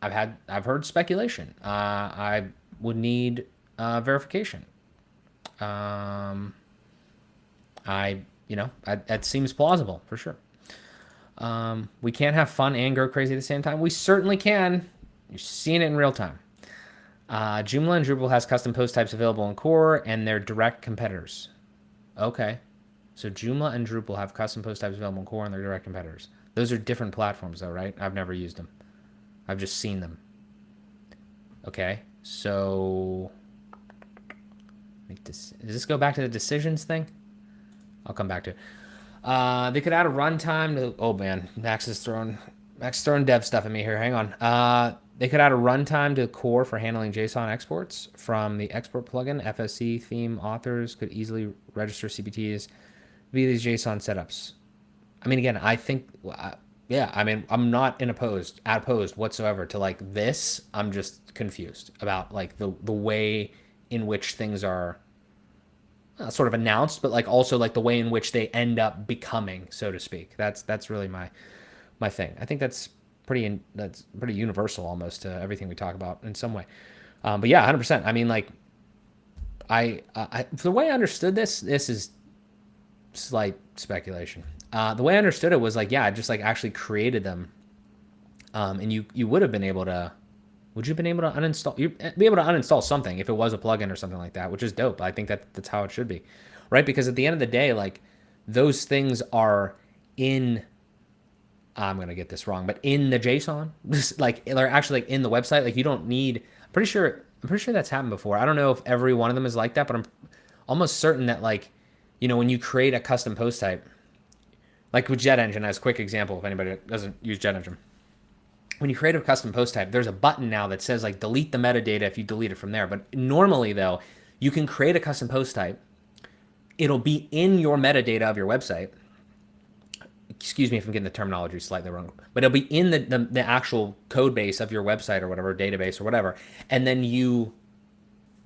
I've heard speculation. I would need verification. That seems plausible for sure. We can't have fun and go crazy at the same time. We certainly can. You're seeing it in real time. Joomla and Drupal has custom post types available in core and they're direct competitors. Okay. So Joomla and Drupal have custom post types available in core and they're direct competitors. Those are different platforms though, right? I've never used them. I've just seen them. Okay. So does this go back to the decisions thing? I'll come back to it. They could add a runtime to. Oh man, Max is throwing dev stuff at me here. Hang on. They could add a runtime to core for handling JSON exports from the export plugin. FSC theme authors could easily register CPTs via these JSON setups. I mean, again, I think, yeah. I mean, I'm not opposed whatsoever to like this. I'm just confused about like the way in which things are sort of announced, but like also like the way in which they end up becoming, so to speak. That's really my thing. I think that's pretty universal almost to everything we talk about in some way. But yeah, 100%. I mean, like I the way I understood this is slight speculation. The way I understood it was like, yeah, I just like actually created them, and you would have been able to. Would you have been able to uninstall? You'd be able to uninstall something if it was a plugin or something like that, which is dope. I think that's how it should be, right? Because at the end of the day, like those things are in. I'm gonna get this wrong, but in the JSON, like they're actually like in the website. Like you don't need. I'm pretty sure that's happened before. I don't know if every one of them is like that, but I'm almost certain that like, when you create a custom post type, like with Jet Engine as a quick example, if anybody doesn't use Jet Engine. when you create a custom post type, there's a button now that says like delete the metadata if you delete it from there. But normally though, you can create a custom post type. It'll be in your metadata of your website. Excuse me if I'm getting the terminology slightly wrong, but it'll be in the actual code base of your website or whatever, database or whatever. And then you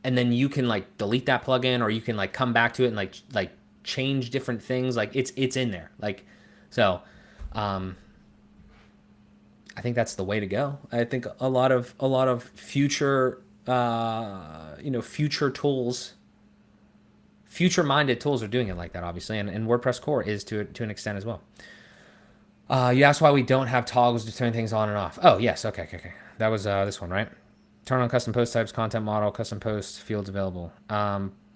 can like delete that plugin, or you can like come back to it and like change different things. Like it's in there. Like, so, I think that's the way to go. I think a lot of future, future tools, future-minded tools are doing it like that, obviously, and WordPress core is to an extent as well. You asked why we don't have toggles to turn things on and off. Oh, yes, okay. That was this one, right? Turn on custom post types, content model, custom posts, fields available.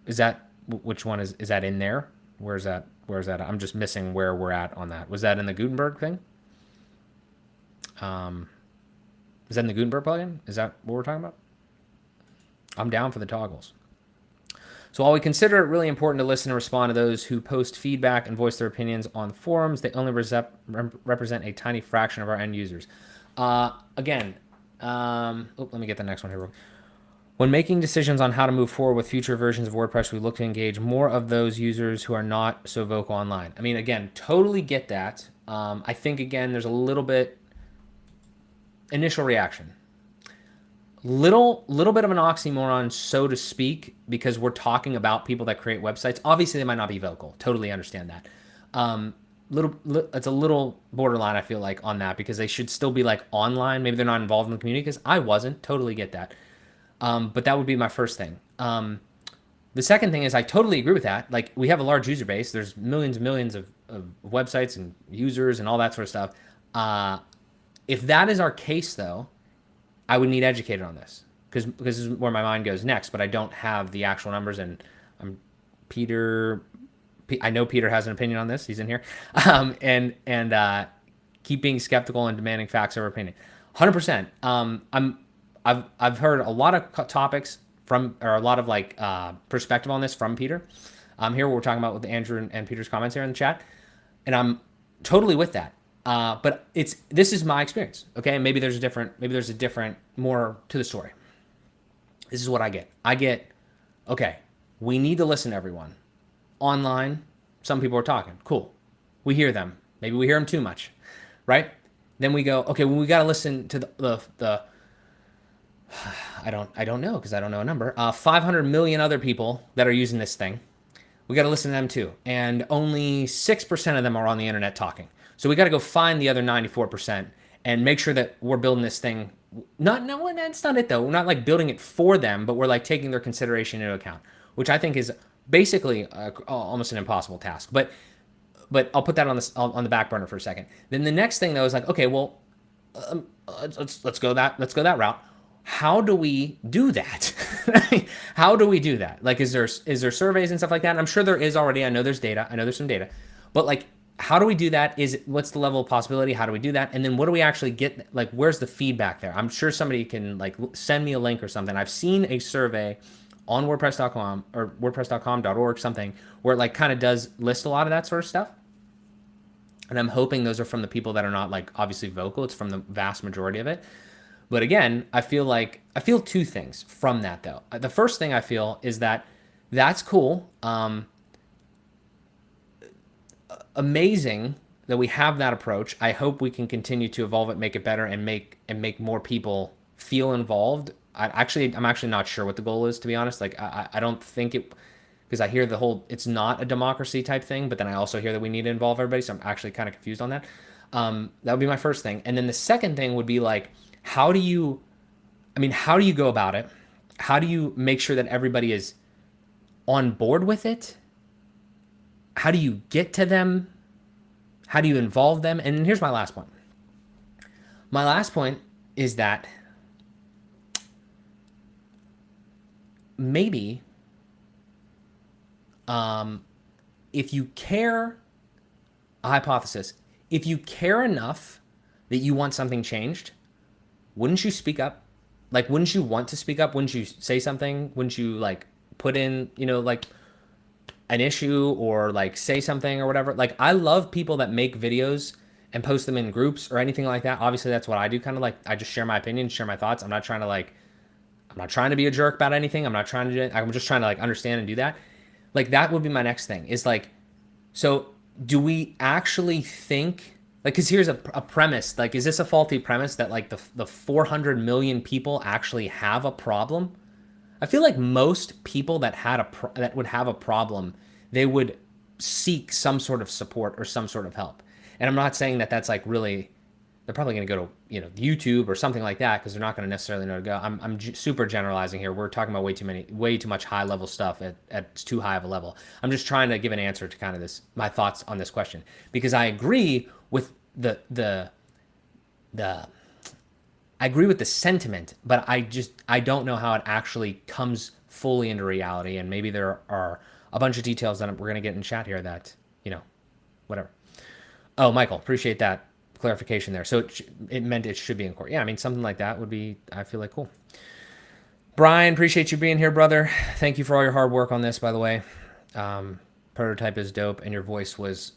Is that, which one is that in there? Where's that? I'm just missing where we're at on that. Was that in the Gutenberg thing? Is that in the Gutenberg plugin? Is that what we're talking about? I'm down for the toggles. So while we consider it really important to listen and respond to those who post feedback and voice their opinions on forums, they only represent a tiny fraction of our end users. Let me get the next one here. When making decisions on how to move forward with future versions of WordPress, we look to engage more of those users who are not so vocal online. I mean, again, totally get that. I think, again, there's a little bit initial reaction. Little bit of an oxymoron, so to speak, because we're talking about people that create websites. Obviously, they might not be vocal. Totally understand that. It's a little borderline, I feel like, on that, because they should still be like online. Maybe they're not involved in the community, because I wasn't. Totally get that. But that would be my first thing. The second thing is I totally agree with that. Like, we have a large user base. There's millions and millions of websites and users and all that sort of stuff. If that is our case, though, I would need educated on this, because this is where my mind goes next, but I don't have the actual numbers. And I know Peter has an opinion on this. He's in here. Keep being skeptical and demanding facts over opinion. 100%. I've heard a lot of topics or a lot of like perspective on this from Peter. Here we're talking about with Andrew and Peter's comments here in the chat, and I'm totally with that. But this is my experience. Okay, maybe there's a different more to the story. This is what I get. Okay, we need to listen to everyone. Online, some people are talking. Cool, we hear them. Maybe we hear them too much, right? Then we go, okay, well, we got to listen to the I don't know, because I don't know a number. 500 million other people that are using this thing. We got to listen to them too, and only 6% of them are on the internet talking. So we got to go find the other 94% and make sure that we're building this thing. No, that's not it though. We're not like building it for them, but we're like taking their consideration into account, which I think is basically almost an impossible task. But I'll put that on the back burner for a second. Then the next thing though is like, okay, well, let's go that route. How do we do that? How do we do that? Like, is there surveys and stuff like that? And I'm sure there is already. I know there's data. I know there's some data, but like, how do we do that? What's the level of possibility? How do we do that? And then what do we actually get? Like, where's the feedback there? I'm sure somebody can like send me a link or something. I've seen a survey on WordPress.com or WordPress.com.org, something where it like kind of does list a lot of that sort of stuff. And I'm hoping those are from the people that are not like obviously vocal. It's from the vast majority of it. But again, I feel two things from that though. The first thing I feel is that's cool. Amazing that we have that approach. I hope we can continue to evolve it, make it better, and make more people feel involved. I'm actually not sure what the goal is, to be honest. Like, I don't think it, because I hear the whole, it's not a democracy type thing, but then I also hear that we need to involve everybody. So I'm actually kind of confused on that. That would be my first thing. And then the second thing would be like, how do you go about it? How do you make sure that everybody is on board with it? How do you get to them? How do you involve them? And here's my last point. My last point is that maybe if you care, a hypothesis, if you care enough that you want something changed, wouldn't you speak up? Like, wouldn't you want to speak up? Wouldn't you say something? Wouldn't you like put in, like an issue or like say something or whatever? Like, I love people that make videos and post them in groups or anything like that. Obviously, that's what I do. Kind of like I just share my opinions, share my thoughts. I'm not trying to like, I'm not trying to be a jerk about anything. I'm not trying to do it. I'm just trying to like understand and do that. Like that would be my next thing is like, so do we actually think like, cause here's a premise, like, is this a faulty premise that like the 400 million people actually have a problem? I feel like most people that that would have a problem, they would seek some sort of support or some sort of help. And I'm not saying that that's like really, they're probably going to go to YouTube or something like that because they're not going to necessarily know to go. I'm super generalizing here. We're talking about way too much high level stuff at too high of a level. I'm just trying to give an answer to kind of my thoughts on this question because I agree with the I agree with the sentiment, but I don't know how it actually comes fully into reality. And maybe there are a bunch of details that we're going to get in chat here that, whatever. Oh, Michael, appreciate that clarification there. So it meant it should be in court. Yeah, I mean, something like that would be, I feel like, cool. Brian, appreciate you being here, brother. Thank you for all your hard work on this, by the way. Prototype is dope, and your voice was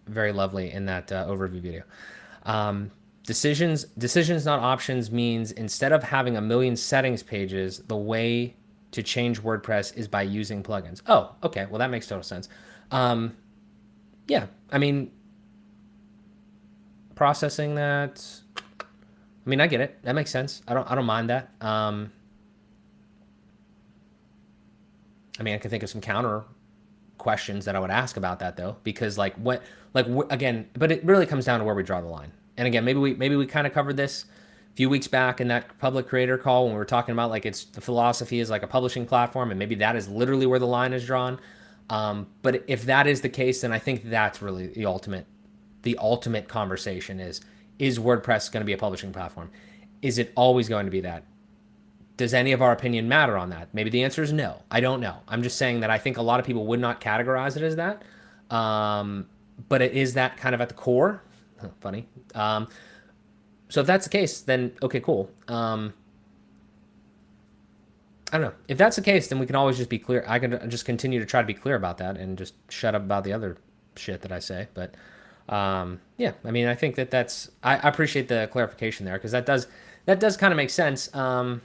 very lovely in that overview video. Decisions, not options means instead of having a million settings pages, the way to change WordPress is by using plugins. Oh, okay. Well, that makes total sense. Yeah, I mean, processing that. I mean, I get it. That makes sense. I don't mind that. I mean, I can think of some counter questions that I would ask about that though, because again, but it really comes down to where we draw the line. And again, maybe we kind of covered this a few weeks back in that public creator call when we were talking about like the philosophy is like a publishing platform, and maybe that is literally where the line is drawn. But if that is the case, then I think that's really the ultimate conversation is WordPress going to be a publishing platform? Is it always going to be that? Does any of our opinion matter on that? Maybe the answer is no. I don't know. I'm just saying that I think a lot of people would not categorize it as that. But it is that kind of at the core. Funny. So if that's the case, then okay, cool. I don't know. If that's the case, then we can always just be clear. I can just continue to try to be clear about that and just shut up about the other shit that I say. But yeah, I mean, I think that's, I appreciate the clarification there because that does kind of make sense. I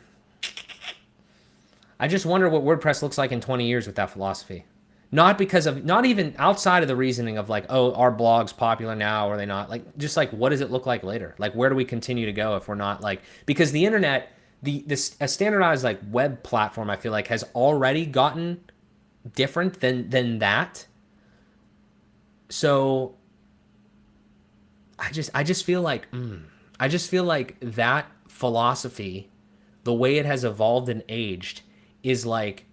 just wonder what WordPress looks like in 20 years with that philosophy. Not even outside of the reasoning of like, oh, are blogs popular now or are they not? Like, just like, what does it look like later? Like, where do we continue to go if we're not like, because the internet, a standardized like web platform, I feel like has already gotten different than that. So I just feel like, that philosophy, the way it has evolved and aged is like,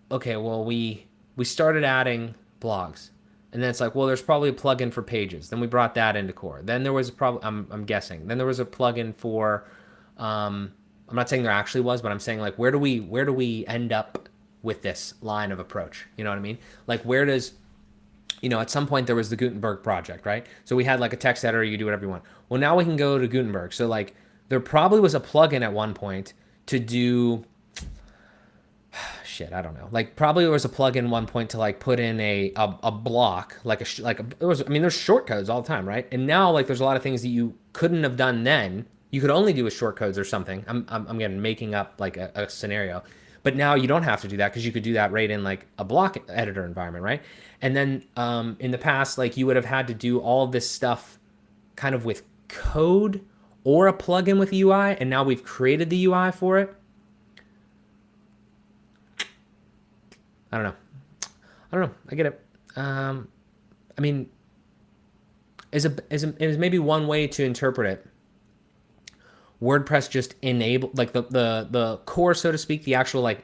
okay, well, we started adding blogs and then it's like, well, there's probably a plugin for pages. Then we brought that into core. Then there was I'm guessing. Then there was a plugin for, I'm not saying there actually was, but I'm saying like, where do we end up with this line of approach? You know what I mean? Like where does, at some point there was the Gutenberg project, right? So we had like a text editor, you could do whatever you want. Well, now we can go to Gutenberg. So like there probably was a plugin at one point to do, shit, I don't know. Like probably there was a plugin one point to like put in a block, there's short codes all the time, right? And now like there's a lot of things that you couldn't have done then. You could only do with short codes or something. I'm again making up like a scenario. But now you don't have to do that because you could do that right in like a block editor environment, right? And then in the past, like you would have had to do all this stuff kind of with code or a plugin with UI, and now we've created the UI for it. I don't know. I get it. I mean, is maybe one way to interpret it. WordPress just enabled like the core, so to speak, the actual like,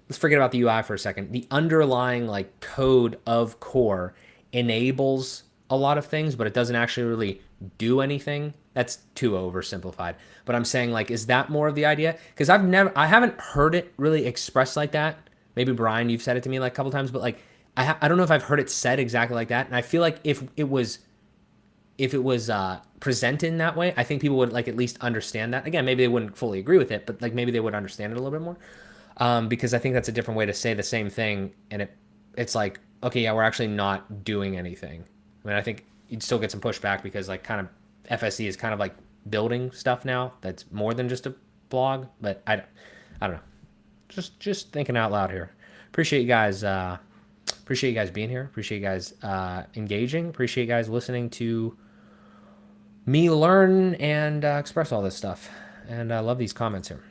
let's forget about the UI for a second. The underlying like code of core enables a lot of things, but it doesn't actually really do anything. That's too oversimplified. But I'm saying like, is that more of the idea? Because I haven't heard it really expressed like that. Maybe Brian, you've said it to me like a couple times, but like, I don't know if I've heard it said exactly like that. And I feel like if it was presented in that way, I think people would like at least understand that. Again, maybe they wouldn't fully agree with it, but like maybe they would understand it a little bit more. Because I think that's a different way to say the same thing. And it's like, okay, yeah, we're actually not doing anything. I mean, I think, you'd still get some pushback because like kind of FSE is kind of like building stuff now that's more than just a blog. But I don't know. Just thinking out loud here. Appreciate you guys. Appreciate you guys being here. Appreciate you guys engaging. Appreciate you guys listening to me learn and express all this stuff. And I love these comments here.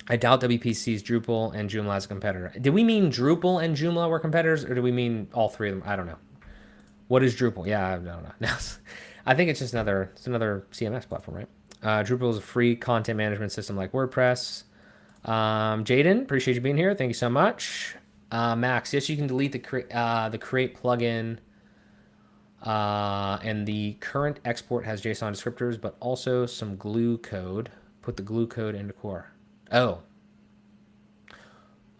I doubt WP sees Drupal and Joomla as a competitor. Did we mean Drupal and Joomla were competitors, or do we mean all three of them? I don't know. What is Drupal? Yeah, I don't know. I think it's just another CMS platform, right? Drupal is a free content management system like WordPress. Jaden, appreciate you being here. Thank you so much. Max, yes, you can delete the create plugin. And the current export has JSON descriptors, but also some glue code. Put the glue code into core. Oh,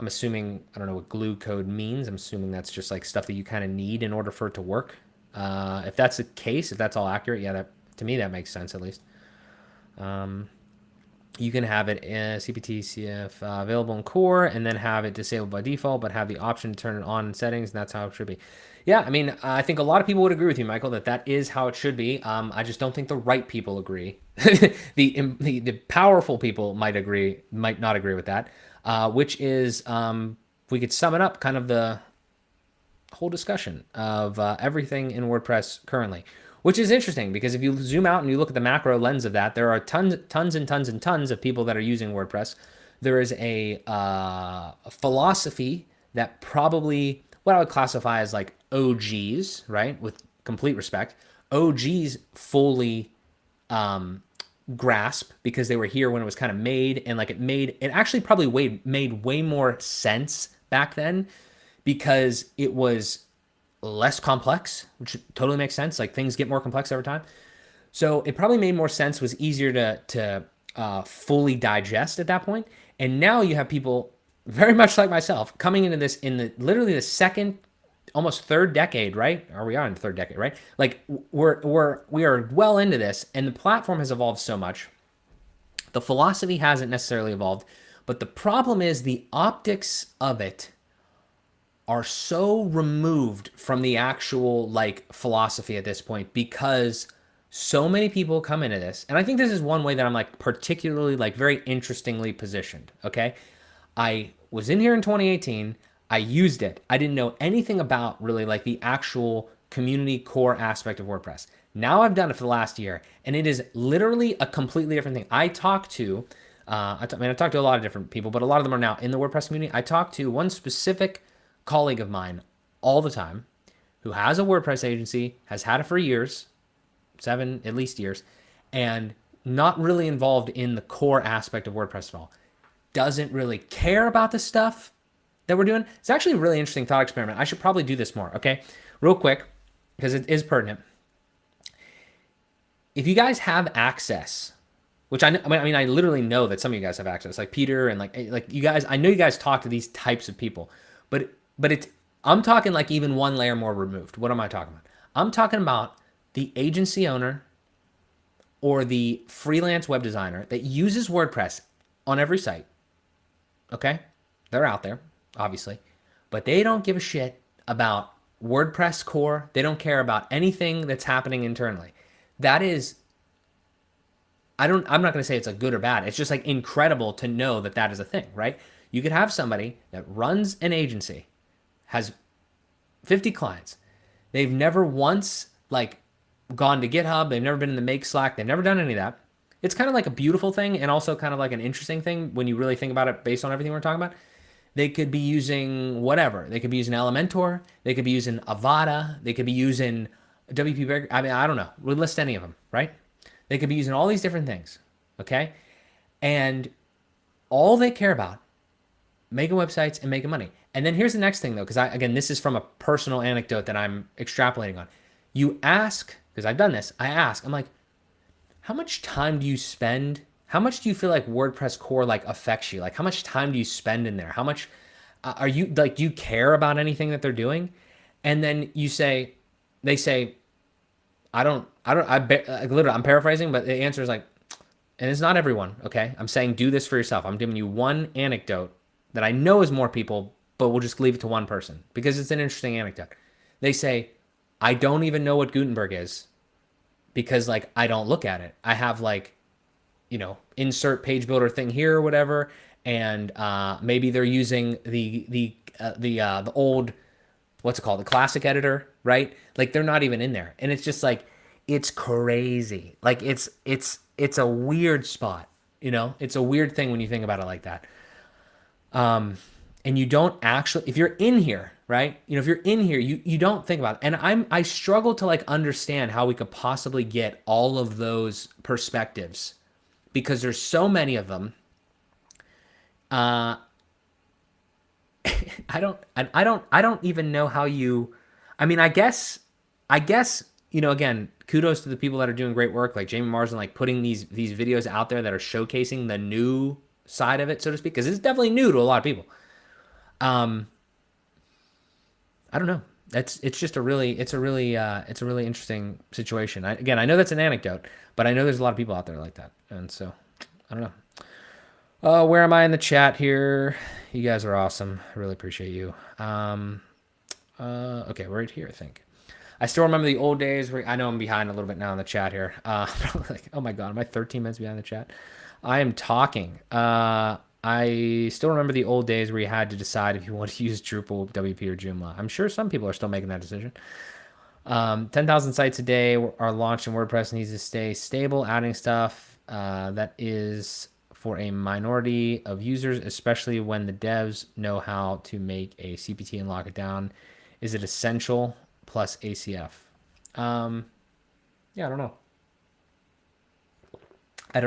I'm assuming, I don't know what glue code means. I'm assuming that's just like stuff that you kind of need in order for it to work. If that's the case, if that's all accurate, yeah, to me, that makes sense at least. You can have it in CPT CF available in core and then have it disabled by default, but have the option to turn it on in settings, and that's how it should be. Yeah, I mean, I think a lot of people would agree with you, Michael, that is how it should be. I just don't think the right people agree. the powerful people might not agree with that, which is, we could sum it up, kind of the whole discussion of everything in WordPress currently, which is interesting because if you zoom out and you look at the macro lens of that, there are tons and tons of people that are using WordPress. There is a philosophy that probably what I would classify as like OGs, right? With complete respect, OGs fully grasp because they were here when it was kind of made, and like it actually probably made way more sense back then because it was less complex, which totally makes sense. Like things get more complex over time. So it probably made more sense, was easier to fully digest at that point. And now you have people very much like myself coming into this in literally the second, almost third decade, right? Or we are in the third decade, right? Like we are well into this, and the platform has evolved so much. The philosophy hasn't necessarily evolved, but the problem is the optics of it are so removed from the actual like philosophy at this point because so many people come into this. And I think this is one way that I'm like particularly like very interestingly positioned. Okay. I was in here in 2018. I used it. I didn't know anything about really like the actual community core aspect of WordPress. Now I've done it for the last year, and it is literally a completely different thing. I talk to a lot of different people, but a lot of them are now in the WordPress community. I talk to one specific colleague of mine all the time who has a WordPress agency, has had it for years, 7 at least years, and not really involved in the core aspect of WordPress at all. Doesn't really care about the stuff that we're doing. It's actually a really interesting thought experiment. I should probably do this more, okay? Real quick, because it is pertinent. If you guys have access, which I literally know that some of you guys have access, like Peter and like you guys, I know you guys talk to these types of people, but I'm talking like even one layer more removed. What am I talking about? I'm talking about the agency owner or the freelance web designer that uses WordPress on every site. Okay? They're out there, obviously, but they don't give a shit about WordPress core. They don't care about anything that's happening internally. That is, I'm not going to say it's a good or bad. It's just like incredible to know that that is a thing, right? You could have somebody that runs an agency, has 50 clients. They've never once like gone to GitHub. They've never been in the Make Slack. They've never done any of that. It's kind of like a beautiful thing and also kind of like an interesting thing when you really think about it based on everything we're talking about. They could be using whatever. They could be using Elementor. They could be using Avada. They could be using WP Berg. I mean, I don't know. We'll list any of them, right? They could be using all these different things, okay? And all they care about, making websites and making money. And then here's the next thing, though, because again, this is from a personal anecdote that I'm extrapolating on. You ask, because I've done this, I'm like, how much time do you spend? How much do you feel like WordPress core like affects you? Like, how much time do you spend in there? How much are you like? Do you care about anything that they're doing? And then they say, literally, I'm paraphrasing, but the answer is like, and it's not everyone. Okay, I'm saying do this for yourself. I'm giving you one anecdote that I know is more people, but we'll just leave it to one person because it's an interesting anecdote. They say, I don't even know what Gutenberg is because like I don't look at it. I have like, insert page builder thing here or whatever, and maybe they're using the old, what's it called, the classic editor, right? Like they're not even in there, and it's just like it's crazy. Like it's a weird spot, It's a weird thing when you think about it like that. And you don't actually, if you're in here, right? If you're in here, you don't think about it. And I struggle to like understand how we could possibly get all of those perspectives because there's so many of them. I don't even know how you, I mean, I guess, again, kudos to the people that are doing great work, like Jamie Marsden, like putting these videos out there that are showcasing the new side of it, so to speak, because it's definitely new to a lot of people. I don't know. It's just it's a really interesting situation. I know that's an anecdote, but I know there's a lot of people out there like that, and so I don't know. Where am I in the chat here? You guys are awesome. I really appreciate you. Okay, right here, I think. I still remember the old days where I know I'm behind a little bit now in the chat here. Like, oh my God, am I 13 minutes behind the chat? I am talking. I still remember the old days where you had to decide if you want to use Drupal, WP, or Joomla. I'm sure some people are still making that decision. 10,000 sites a day are launched in WordPress, needs to stay stable. Adding stuff that is for a minority of users, especially when the devs know how to make a CPT and lock it down. Is it essential plus ACF? Yeah, I don't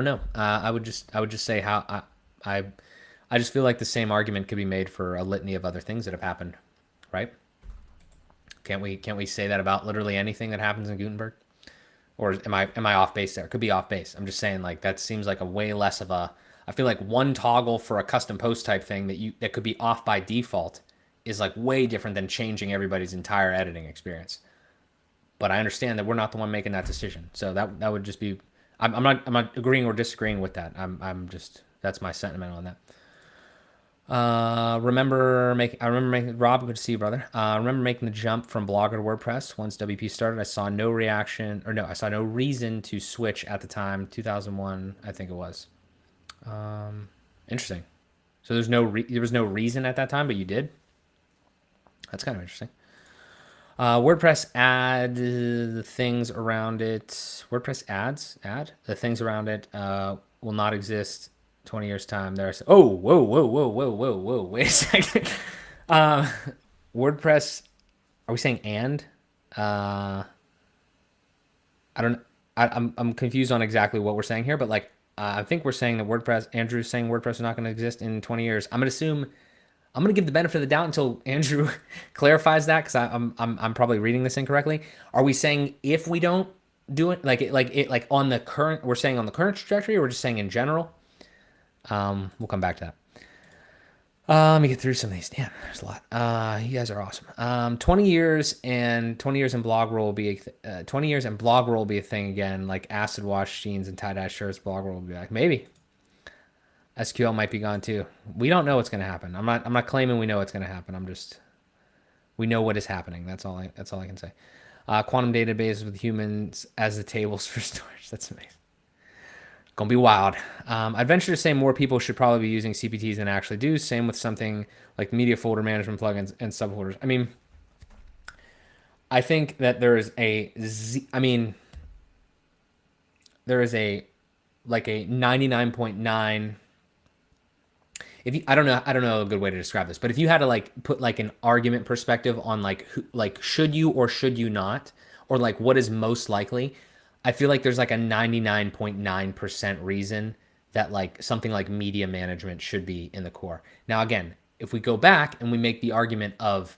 know. I would just say how I just feel like the same argument could be made for a litany of other things that have happened, right? Can't we say that about literally anything that happens in Gutenberg? Or am I off base there? Could be off base. I'm just saying, like, that seems like a way less of a, I feel like one toggle for a custom post type thing that could be off by default is like way different than changing everybody's entire editing experience. But I understand that we're not the one making that decision. So that would just be, I'm not agreeing or disagreeing with that. I'm just, that's my sentiment on that. I remember making Rob, good to see you, brother. I remember making the jump from Blogger to WordPress. Once WP started, I saw no reason to switch at the time. 2001, I think it was. Interesting. So there was no reason at that time, but you did. That's kind of interesting. WordPress add the things around it. WordPress add the things around it will not exist 20 years time. There's whoa. Wait a second. WordPress, are we saying and? I don't. I'm confused on exactly what we're saying here, but like I think we're saying that WordPress. Andrew's saying WordPress is not going to exist in 20 years. I'm going to give the benefit of the doubt until Andrew clarifies that, because I'm probably reading this incorrectly. Are we saying if we don't do it, like on the current, we're saying on the current trajectory, or we're just saying in general? We'll come back to that. Let me get through some of these. Damn, there's a lot. You guys are awesome. 20 years and blog roll will be 20 years and blog roll will be a thing again, like acid wash jeans and tie-dye shirts. Blog roll will be like, maybe. SQL might be gone too. We don't know what's going to happen. I'm not claiming we know what's going to happen. We know what is happening. That's all I can say. Quantum database with humans as the tables for storage. That's amazing. Gonna be wild. I'd venture to say more people should probably be using CPTs than actually do. Same with something like media folder management plugins and subfolders. I mean, I think that there is like a 99.9. I don't know a good way to describe this, but if you had to like put like an argument perspective on like should you or should you not, or like what is most likely, I feel like there's like a 99.9% reason that like something like media management should be in the core. Now, again, if we go back and we make the argument of,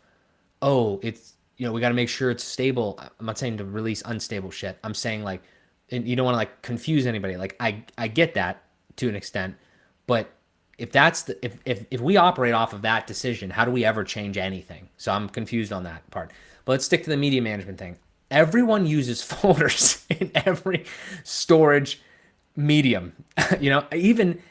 oh, it's, we got to make sure it's stable. I'm not saying to release unstable shit. I'm saying like, and you don't want to like confuse anybody. Like I get that to an extent, but if that's if we operate off of that decision, how do we ever change anything? So I'm confused on that part. But let's stick to the media management thing. Everyone uses folders in every storage medium. Even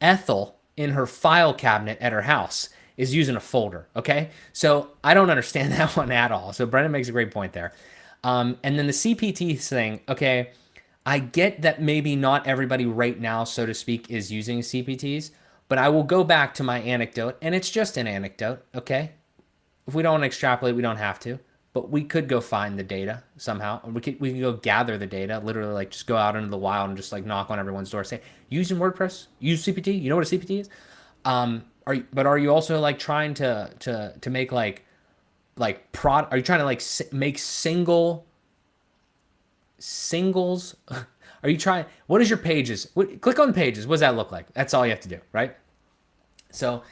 Ethel in her file cabinet at her house is using a folder. Okay. So I don't understand that one at all. So Brendan makes a great point there. And then the CPT thing. Okay. I get that maybe not everybody right now, so to speak, is using CPTs, but I will go back to my anecdote, and it's just an anecdote. Okay. If we don't want to extrapolate, we don't have to. But we could go find the data somehow. We could go gather the data, literally like just go out into the wild and just like knock on everyone's door, say, using WordPress, use CPT. You know what a CPT is? Are you also like trying to make are you trying to like make singles? Are you trying? What is your pages? Click on pages. What does that look like? That's all you have to do, right? So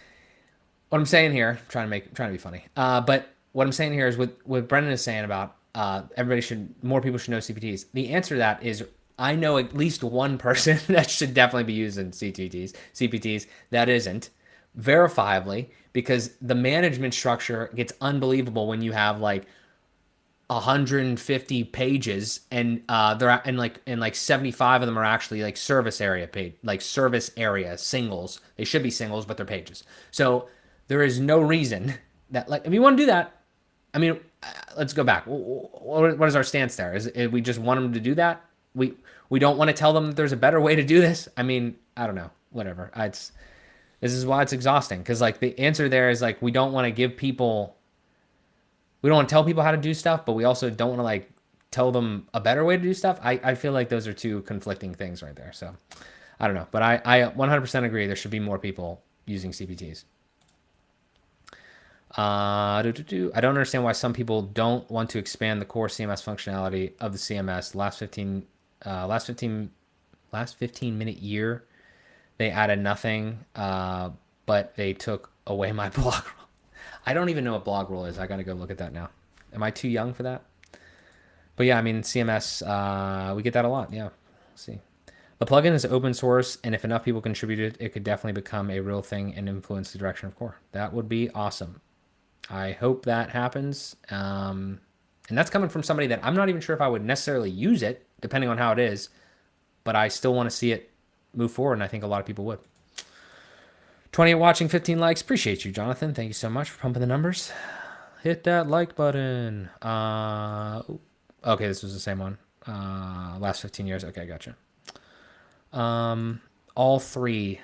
what I'm saying here, trying to be funny. But what I'm saying here is what Brendan is saying about more people should know CPTs. The answer to that is I know at least one person that should definitely be using CPTs that isn't verifiably, because the management structure gets unbelievable when you have like 150 pages and like 75 of them are actually like service area paid, like service area singles. They should be singles, but they're pages. So there is no reason that, like, if you want to do that, I mean, let's go back. What is our stance there? Is we just want them to do that? We don't want to tell them that there's a better way to do this. I mean, I don't know. Whatever. This is why it's exhausting, because like the answer there is like we don't want to tell people how to do stuff, but we also don't want to like tell them a better way to do stuff. I feel like those are two conflicting things right there. So I don't know, but I 100% agree. There should be more people using CPTs. I don't understand why some people don't want to expand the core CMS functionality of the CMS. Last 15 minute year, they added nothing, but they took away my blog roll. I don't even know what blog roll is. I got to go look at that now. Am I too young for that? But yeah, I mean, CMS, we get that a lot. Yeah, let's see. The plugin is open source, and if enough people contributed, it could definitely become a real thing and influence the direction of core. That would be awesome. I hope that happens. And that's coming from somebody that I'm not even sure if I would necessarily use it, depending on how it is, but I still want to see it move forward, and I think a lot of people would. 28 watching, 15 likes. Appreciate you, Jonathan. Thank you so much for pumping the numbers. Hit that like button. Okay, this was the same one. Last 15 years. Okay, gotcha. All three.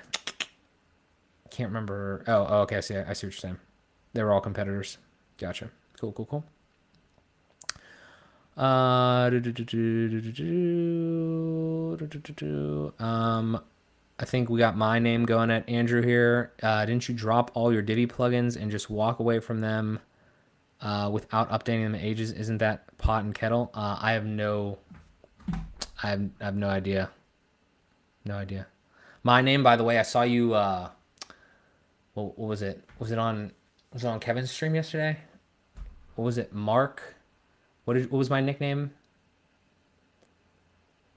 Can't remember. Oh, okay. I see what you're saying. They were all competitors. Gotcha. Cool. I think we got my name going at Andrew here. Didn't you drop all your Divi plugins and just walk away from them without updating them in ages? Isn't that pot and kettle? I have no idea. No idea. My name, by the way, I saw you. What was it? Was it on Kevin's stream yesterday? What was it? Mark. What was my nickname?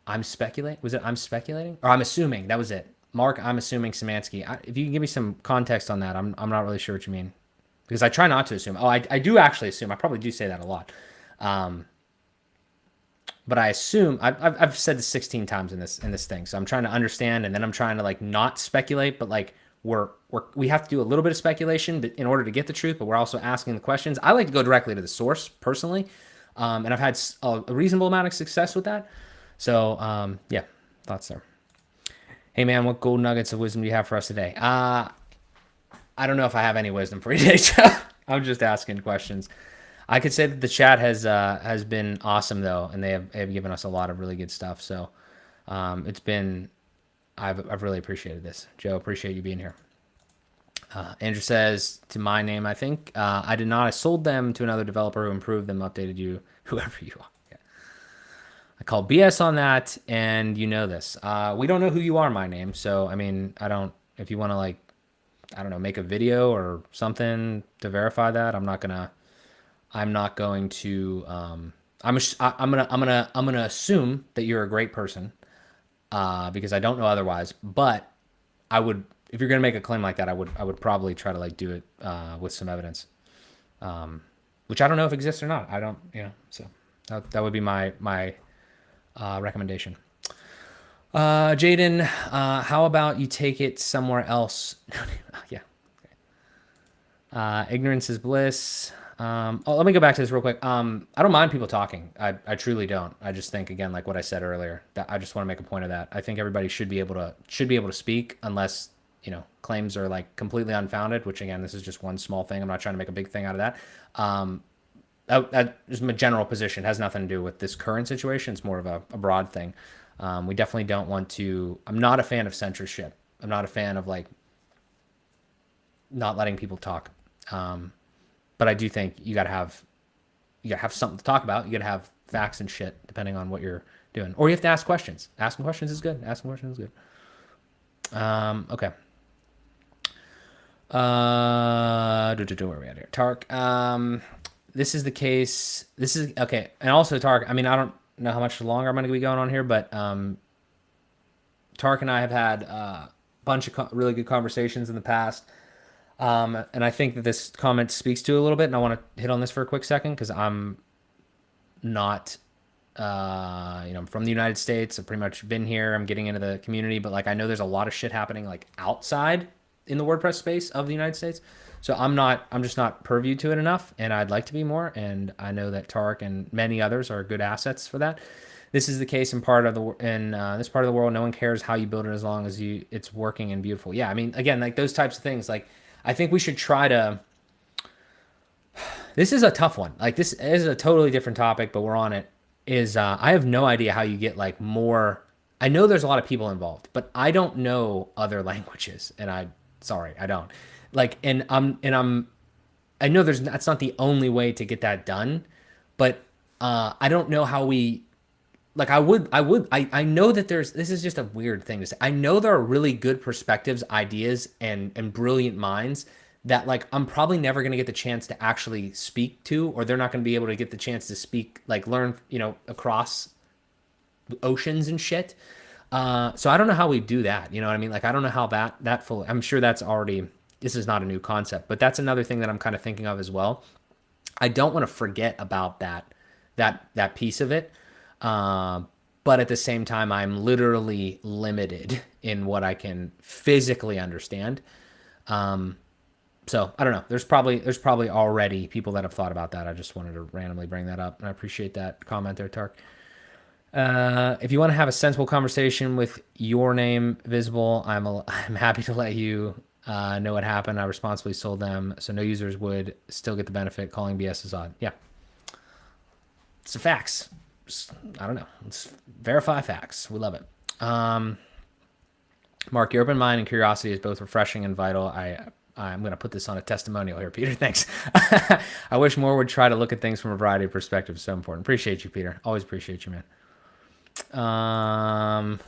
I'm speculating. Was it I'm speculating? Or I'm assuming. That was it. Mark, I'm assuming Szymanski. If you can give me some context on that, I'm not really sure what you mean. Because I try not to assume. Oh, I do actually assume. I probably do say that a lot. But I assume I've said this 16 times in this thing. So I'm trying to understand, and then I'm trying to like not speculate, but like we have to do a little bit of speculation in order to get the truth, but we're also asking the questions. I like to go directly to the source personally. And I've had a reasonable amount of success with that. So, yeah, thoughts there. Hey, man, what gold nuggets of wisdom do you have for us today? I don't know if I have any wisdom for you today. I'm just asking questions. I could say that the chat has been awesome, though, and they have given us a lot of really good stuff. So it's been I've really appreciated this. Joe, appreciate you being here. Andrew says, to my name, I think. I did not. I sold them to another developer who improved them, updated you, whoever you are. Yeah. I call BS on that, and you know this. We don't know who you are, my name. So, I mean, if you want to, like, I don't know, make a video or something to verify that, I'm going to assume that you're a great person, because I don't know otherwise, but I would, if you're going to make a claim like that, I would probably try to like do it with some evidence, which I don't know if exists or not. I don't, so that would be my recommendation. Jaden, how about you take it somewhere else? Yeah. Ignorance is bliss. Let me go back to this real quick. I don't mind people talking. I truly don't. I just think, again, like what I said earlier, that I just want to make a point of that. I think everybody should be able to speak, unless claims are like completely unfounded. Which, again, this is just one small thing. I'm not trying to make a big thing out of that. That is my general position. It has nothing to do with this current situation. It's more of a broad thing. We definitely don't want to. I'm not a fan of censorship. I'm not a fan of like not letting people talk. But I do think you gotta have something to talk about. You gotta have facts and shit, depending on what you're doing. Or you have to ask questions. Asking questions is good. Asking questions is good. Okay. Where are we at here? Tark. This is the case. This is okay. And also Tark. I mean, I don't know how much longer I'm going to be going on here, but Tark and I have had a bunch of really good conversations in the past. And I think that this comment speaks to it a little bit, and I want to hit on this for a quick second because I'm not, I'm from the United States. I've pretty much been here. I'm getting into the community, but like I know there's a lot of shit happening like outside in the WordPress space of the United States. So I'm just not purview to it enough, and I'd like to be more. And I know that Tark and many others are good assets for that. This is the case in this part of the world. No one cares how you build it as long as it's working and beautiful. Yeah, I mean, again, like those types of things. Like I think we should try to. This is a tough one. Like this is a totally different topic, but we're on it. I have no idea how you get like more. I know there's a lot of people involved, but I don't know other languages, and I don't. Like, I know that's not the only way to get that done, but I don't know how we. Like I know that this is just a weird thing to say. I know there are really good perspectives, ideas, and brilliant minds that like I'm probably never going to get the chance to actually speak to, or they're not going to be able to get the chance to speak, like learn, across oceans and shit. So I don't know how we do that. You know what I mean? Like, I don't know how that fully, I'm sure this is not a new concept, but that's another thing that I'm kind of thinking of as well. I don't want to forget about that piece of it. But at the same time, I'm literally limited in what I can physically understand. So I don't know. There's probably already people that have thought about that. I just wanted to randomly bring that up, and I appreciate that comment there, Tark. If you want to have a sensible conversation with your name visible, I'm happy to let you know what happened. I responsibly sold them, so no users would still get the benefit. Calling BS is odd. Yeah, it's the facts. I don't know. Let's verify facts. We love it. Mark, your open mind and curiosity is both refreshing and vital. I'm going to put this on a testimonial here, Peter. Thanks. I wish more would try to look at things from a variety of perspectives. So important. Appreciate you, Peter. Always appreciate you, man.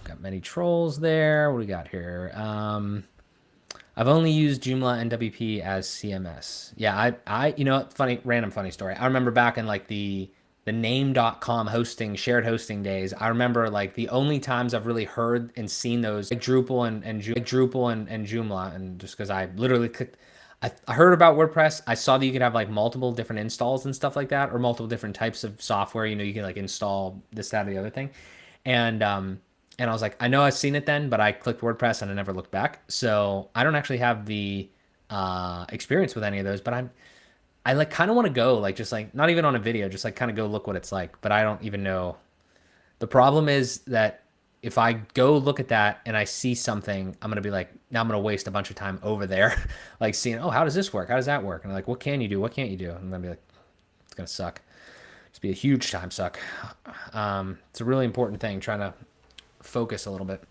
Got many trolls there. What do we got here? I've only used Joomla and WP as CMS. Yeah, random funny story. I remember back in like the name.com shared hosting days. I remember like the only times I've really heard and seen those like Drupal and Joomla, and just because I literally clicked, I heard about WordPress. I saw that you could have like multiple different installs and stuff like that, or multiple different types of software. You can like install this, that, or the other thing. And I was like, I know I've seen it then, but I clicked WordPress and I never looked back. So I don't actually have the experience with any of those, but I like kind of want to go like, just like not even on a video, just like kind of go look what it's like, but I don't even know. The problem is that if I go look at that and I see something, I'm going to be like, now I'm going to waste a bunch of time over there, like seeing, oh, how does this work? How does that work? And I'm like, what can you do? What can't you do? And I'm going to be like, it's going to suck. Just be a huge time suck. It's a really important thing, trying to focus a little bit.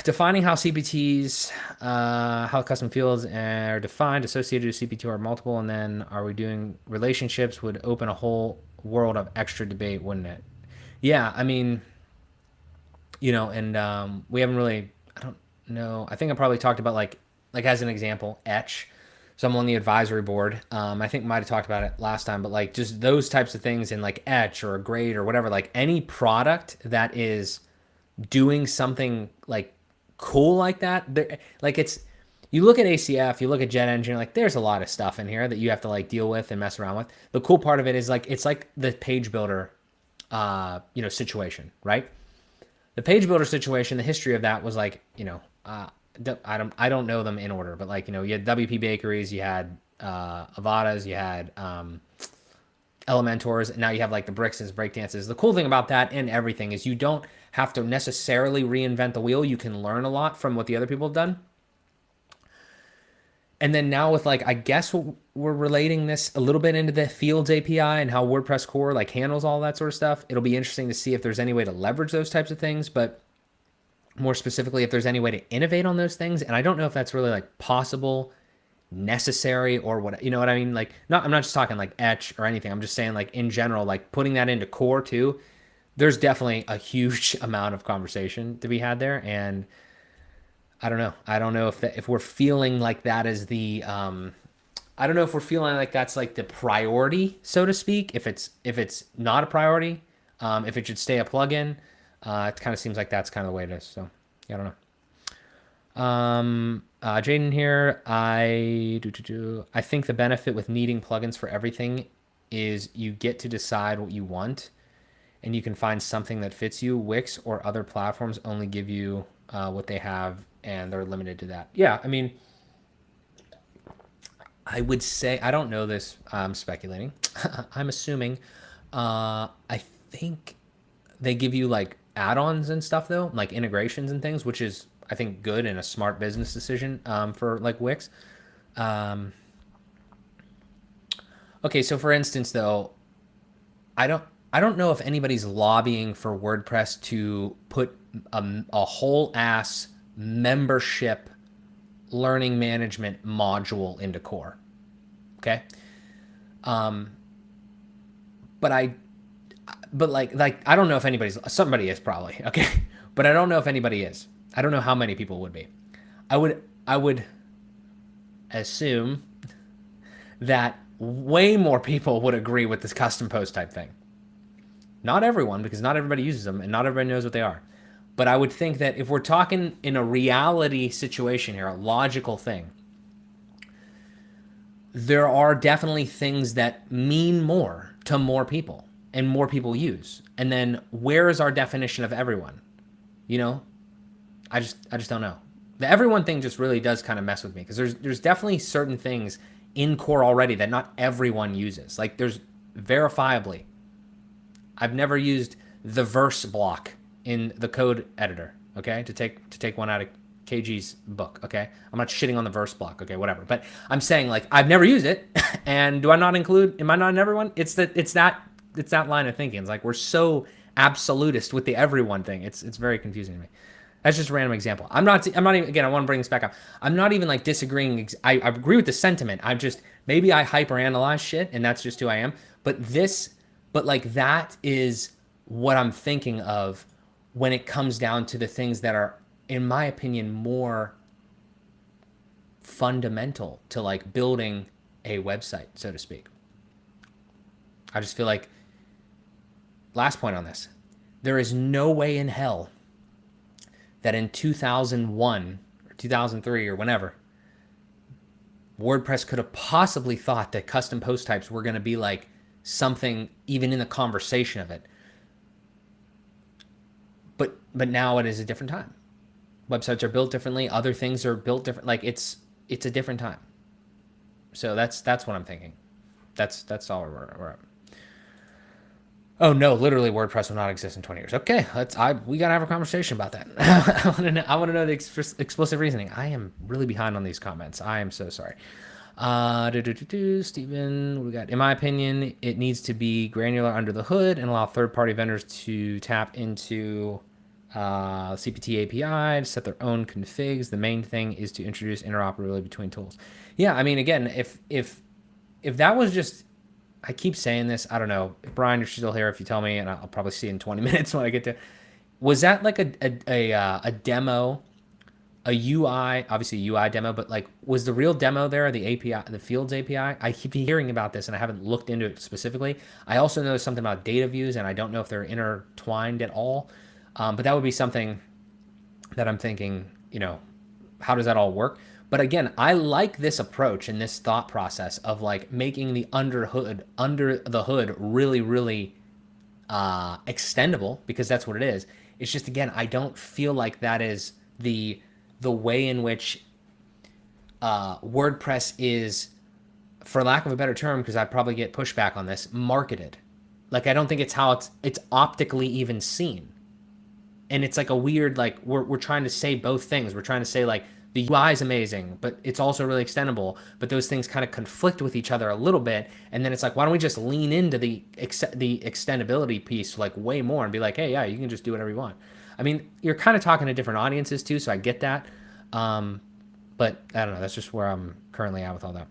Defining how CPTs, how custom fields are defined, associated to CPT are multiple, and then are we doing relationships would open a whole world of extra debate, wouldn't it? Yeah, I mean, and we haven't really, I don't know. I think I probably talked about like as an example, Etch. So I'm on the advisory board. I think might have talked about it last time, but like just those types of things in like Etch or a Grade or whatever, like any product that is doing something like cool like that, like you look at ACF, you look at Jet Engine, like there's a lot of stuff in here that you have to like deal with and mess around with. The cool part of it is like it's like the page builder situation, right? The page builder situation, the history of that was like I don't know them in order, but like, you had WP Bakeries, you had Avadas, you had Elementors, and now you have like the Brixton's breakdances. The cool thing about that and everything is you don't have to necessarily reinvent the wheel. You can learn a lot from what the other people have done. And then now with like, I guess we're relating this a little bit into the Fields API and how WordPress core like handles all that sort of stuff. It'll be interesting to see if there's any way to leverage those types of things, but more specifically, if there's any way to innovate on those things. And I don't know if that's really like possible, necessary, or what, you know what I mean? Like, I'm not just talking like etch or anything. I'm just saying like in general, like putting that into core too, there's definitely a huge amount of conversation to be had there. And I don't know. I don't know if we're feeling like that is the, I don't know if we're feeling like that's like the priority, so to speak. If it's not a priority, if it should stay a plugin, it kind of seems like that's kind of the way it is. So yeah, I don't know. Jaden here. I think the benefit with needing plugins for everything is you get to decide what you want, and you can find something that fits you. Wix or other platforms only give you what they have, and they're limited to that. Yeah, I mean, I would say, I don't know this, I'm speculating. I'm assuming. I think they give you like add-ons and stuff though, like integrations and things, which is, I think, good and a smart business decision for like Wix. Okay, so for instance though, I don't know if anybody's lobbying for WordPress to put a whole ass membership learning management module into core. Okay. But I don't know if somebody is probably, okay. But I don't know if anybody is. I don't know how many people would be. I would assume that way more people would agree with this custom post type thing. Not everyone, because not everybody uses them and not everybody knows what they are. But I would think that if we're talking in a reality situation here, a logical thing, there are definitely things that mean more to more people and more people use. And then where is our definition of everyone? I just don't know. The everyone thing just really does kind of mess with me, because there's definitely certain things in core already that not everyone uses. Like there's verifiably, I've never used the verse block in the code editor, okay, to take one out of KG's book, okay? I'm not shitting on the verse block, okay, whatever. But I'm saying, like, I've never used it, and am I not in everyone? It's that line of thinking. It's like we're so absolutist with the everyone thing. It's very confusing to me. That's just a random example. I'm not even, again, I want to bring this back up. I'm not even like disagreeing. I agree with the sentiment. Maybe I hyperanalyze shit, and that's just who I am. But like that is what I'm thinking of when it comes down to the things that are, in my opinion, more fundamental to like building a website, so to speak. I just feel like, last point on this, there is no way in hell that in 2001 or 2003 or whenever, WordPress could have possibly thought that custom post types were going to be like something even in the conversation of it. But now it is a different time. Websites are built differently. Other things are built different. Like it's a different time. So that's what I'm thinking. That's all we're at. Oh no, literally WordPress will not exist in 20 years. Okay, we gotta have a conversation about that. I want to know the explicit reasoning. I am really behind on these comments. I am so sorry. Steven, we got, in my opinion, it needs to be granular under the hood and allow third-party vendors to tap into CPT API to set their own configs. The main thing is to introduce interoperability between tools. Yeah, I mean, again, if that was just, I keep saying this, I don't know, Brian, if you're still here, if you tell me, and I'll probably see in 20 minutes when I get to, was that like a demo, a UI, obviously a UI demo, but like, was the real demo there, the API, the Fields API? I keep hearing about this and I haven't looked into it specifically. I also know something about data views, and I don't know if they're intertwined at all. But that would be something that I'm thinking, how does that all work? But again, I like this approach and this thought process of like making the under the hood really, really extendable, because that's what it is. It's just, again, I don't feel like that is the the way in which WordPress is, for lack of a better term, because I probably get pushback on this, marketed. Like, I don't think it's how it's optically even seen. And it's like a weird, like, we're trying to say both things. We're trying to say, like, the UI is amazing, but it's also really extendable. But those things kind of conflict with each other a little bit. And then it's like, why don't we just lean into the extendability piece like way more and be like, hey, yeah, you can just do whatever you want. I mean, you're kind of talking to different audiences too, so I get that. But I don't know. That's just where I'm currently at with all that.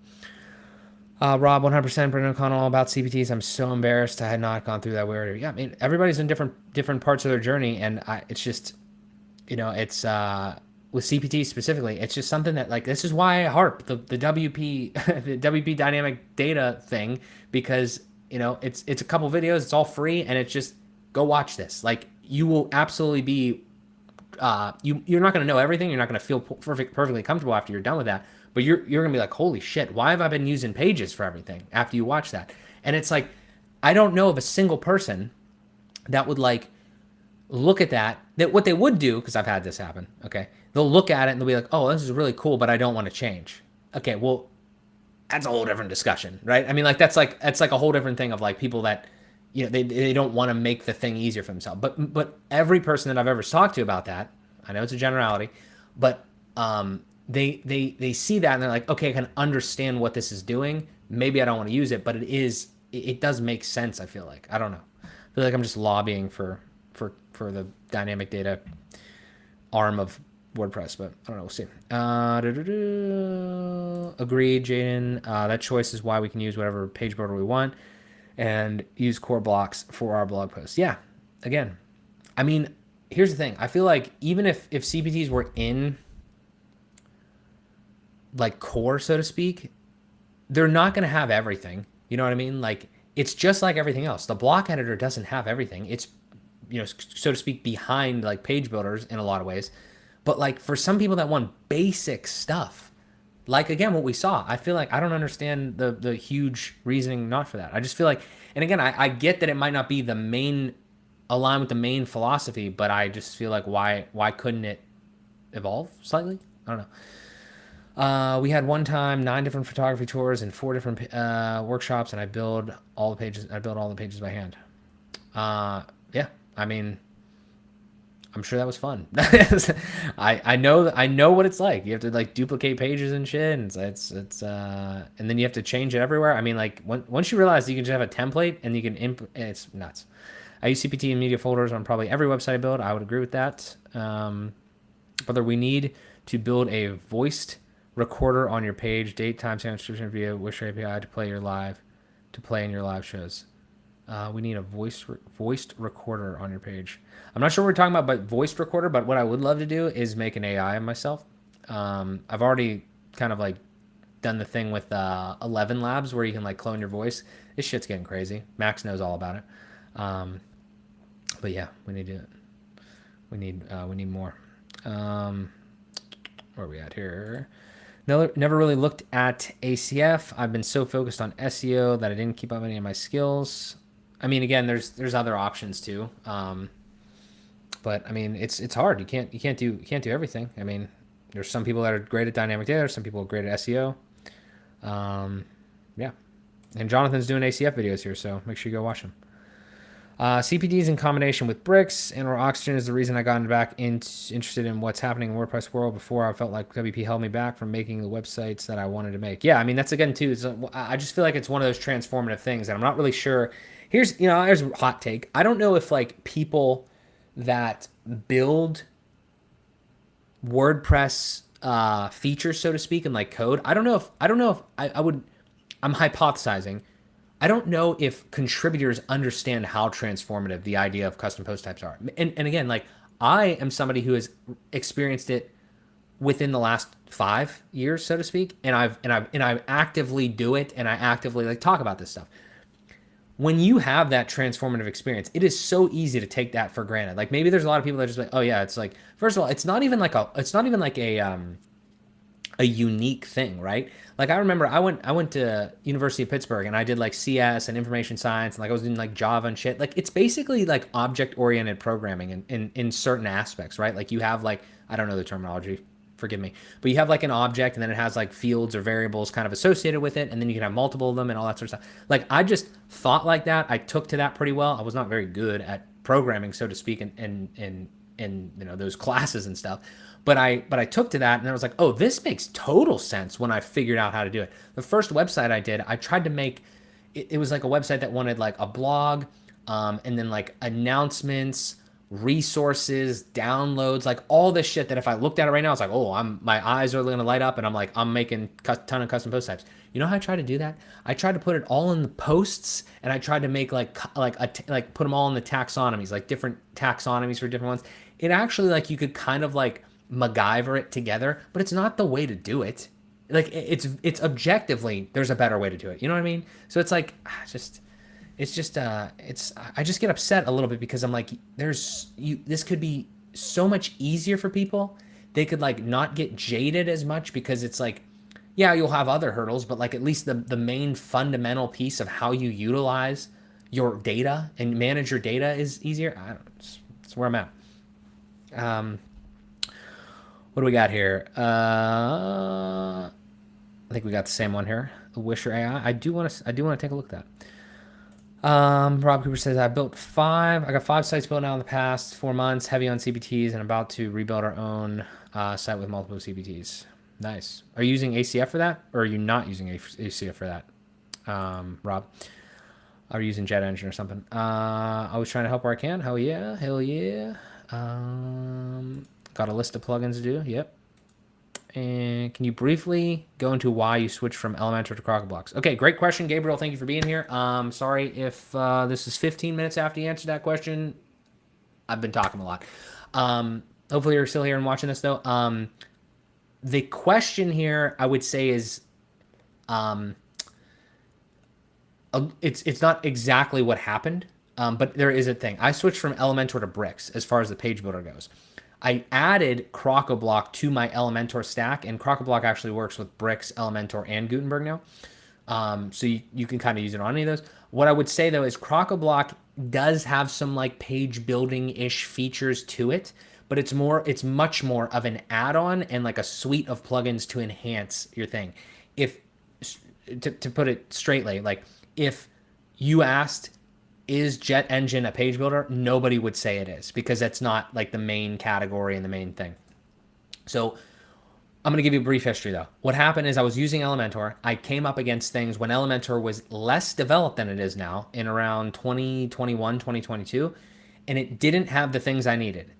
Rob, 100%. Brendan O'Connell, all about CPTs. I'm so embarrassed I had not gone through that way. Yeah, I mean, everybody's in different parts of their journey, and it's just, it's with CPTs specifically, it's just something that, like, this is why I harp the WP the WP dynamic data thing, because it's a couple videos, it's all free, and it's just go watch this. Like, you will absolutely be you're not going to know everything. You're not going to feel perfectly comfortable after you're done with that. But you're going to be like, holy shit, why have I been using pages for everything after you watch that? And it's like, I don't know of a single person that would like look at that what they would do, because I've had this happen. Okay. They'll look at it and they'll be like, oh, this is really cool, but I don't want to change. Okay. Well, that's a whole different discussion, right? I mean, like, that's like a whole different thing of like people that, they don't want to make the thing easier for themselves. But every person that I've ever talked to about that, I know it's a generality, but they see that and they're like, okay, I can understand what this is doing. Maybe I don't want to use it, but it does make sense. I feel like, I don't know. I feel like I'm just lobbying for the dynamic data arm of WordPress, but I don't know. We'll see. Agreed, Jaden. That choice is why we can use whatever page builder we want and use core blocks for our blog posts. Yeah. Again, I mean, here's the thing. I feel like even if CPTs were in like core, so to speak, they're not going to have everything. You know what I mean? Like, it's just like everything else. The block editor doesn't have everything. It's, so to speak, behind like page builders in a lot of ways. But like for some people that want basic stuff, like, again, what we saw, I feel like I don't understand the huge reasoning not for that. I just feel like, and again, I get that it might not be the main, align with the main philosophy, but I just feel like why couldn't it evolve slightly? I don't know. We had one time 9 different photography tours and 4 different workshops, and I built all the pages by hand. Yeah, I mean, I'm sure that was fun. I know what it's like. You have to like duplicate pages and shit, and it's and then you have to change it everywhere. I mean, like once you realize you can just have a template and you can it's nuts. I use CPT and media folders on probably every website I build. I would agree with that. Brother, we need to build a voiced recorder on your page, date, time, stamp, description, video, wish API to play in your live shows. We need a voiced recorder on your page. I'm not sure what we're talking about, but voiced recorder. But what I would love to do is make an AI of myself. I've already kind of like done the thing with 11 Labs where you can like clone your voice. This shit's getting crazy. Max knows all about it. But yeah, we need to. We need more. Where are we at here? Never really looked at ACF. I've been so focused on SEO that I didn't keep up any of my skills. I mean, again, there's other options too. But I mean, it's hard. You can't do everything. I mean, there's some people that are great at dynamic data. There's some people great at SEO. Yeah. And Jonathan's doing ACF videos here, so make sure you go watch them. CPDs in combination with bricks and or oxygen is the reason I got back interested in what's happening in WordPress world. Before, I felt like WP held me back from making the websites that I wanted to make. Yeah, I mean, that's again too. I just feel like it's one of those transformative things, and I'm not really sure. Here's a hot take. I don't know if like people that build WordPress features, so to speak, and like code. I don't know if I would. I'm hypothesizing. I don't know if contributors understand how transformative the idea of custom post types are. And again, like, I am somebody who has experienced it within the last 5 years, so to speak, and I actively do it, and I actively like talk about this stuff. When you have that transformative experience, it is so easy to take that for granted. Like, maybe there's a lot of people that are just like, oh yeah, it's like, first of all, it's not even like a unique thing, right? Like, I remember I went to University of Pittsburgh and I did like CS and information science, and like I was doing like Java and shit. Like, it's basically like object oriented programming in certain aspects, right? Like, you have like, I don't know the terminology. forgive me. But you have like an object, and then it has like fields or variables kind of associated with it, and then you can have multiple of them and all that sort of stuff. Like I just thought like that. I took to that pretty well. I was not very good at programming, so to speak, in those classes and stuff. But I took to that, and I was like, oh, this makes total sense when I figured out how to do it. The first website I did, I tried to make it was like a website that wanted like a blog, and then like announcements, resources, downloads, like all this shit that if I looked at it right now, it's like, oh, my eyes are gonna light up, and I'm like, I'm making a ton of custom post types. You know how I tried to do that? I tried to put it all in the posts, and I tried to make like put them all in the taxonomies, like different taxonomies for different ones. It actually like you could kind of like MacGyver it together, but it's not the way to do it. Like it's objectively there's a better way to do it. You know what I mean? So it's like I just get upset a little bit because I'm like, this could be so much easier for people. They could like not get jaded as much because it's like, yeah, you'll have other hurdles, but like at least the main fundamental piece of how you utilize your data and manage your data is easier. I don't know, it's where I'm at. What do we got here? I think we got the same one here. The Wisher AI. I do want to take a look at that. Rob Cooper says, I got 5 sites built now in the past 4 months, heavy on CPTs, and about to rebuild our own site with multiple CPTs. Nice. Are you using ACF for that, or are you not using ACF for that, Rob? Are you using Jet Engine or something? I was trying to help where I can. Hell yeah. Got a list of plugins to do. Yep. And can you briefly go into why you switched from Elementor to Crocodblocks? Okay, great question, Gabriel. Thank you for being here. Sorry if this is 15 minutes after you answered that question. I've been talking a lot. Hopefully you're still here and watching this, though. The question here, I would say, is it's not exactly what happened, but there is a thing. I switched from Elementor to Bricks as far as the page builder goes. I added Crocoblock to my Elementor stack, and Crocoblock actually works with Bricks, Elementor, and Gutenberg now. So you can kind of use it on any of those. What I would say, though, is Crocoblock does have some like page building-ish features to it, but it's much more of an add-on and like a suite of plugins to enhance your thing. If to put it straightly, like if you asked, is Jet Engine a page builder? Nobody would say it is, because that's not like the main category and the main thing. So I'm going to give you a brief history, though. What happened is I was using Elementor. I came up against things when Elementor was less developed than it is now in around 2021, 2022, and it didn't have the things I needed.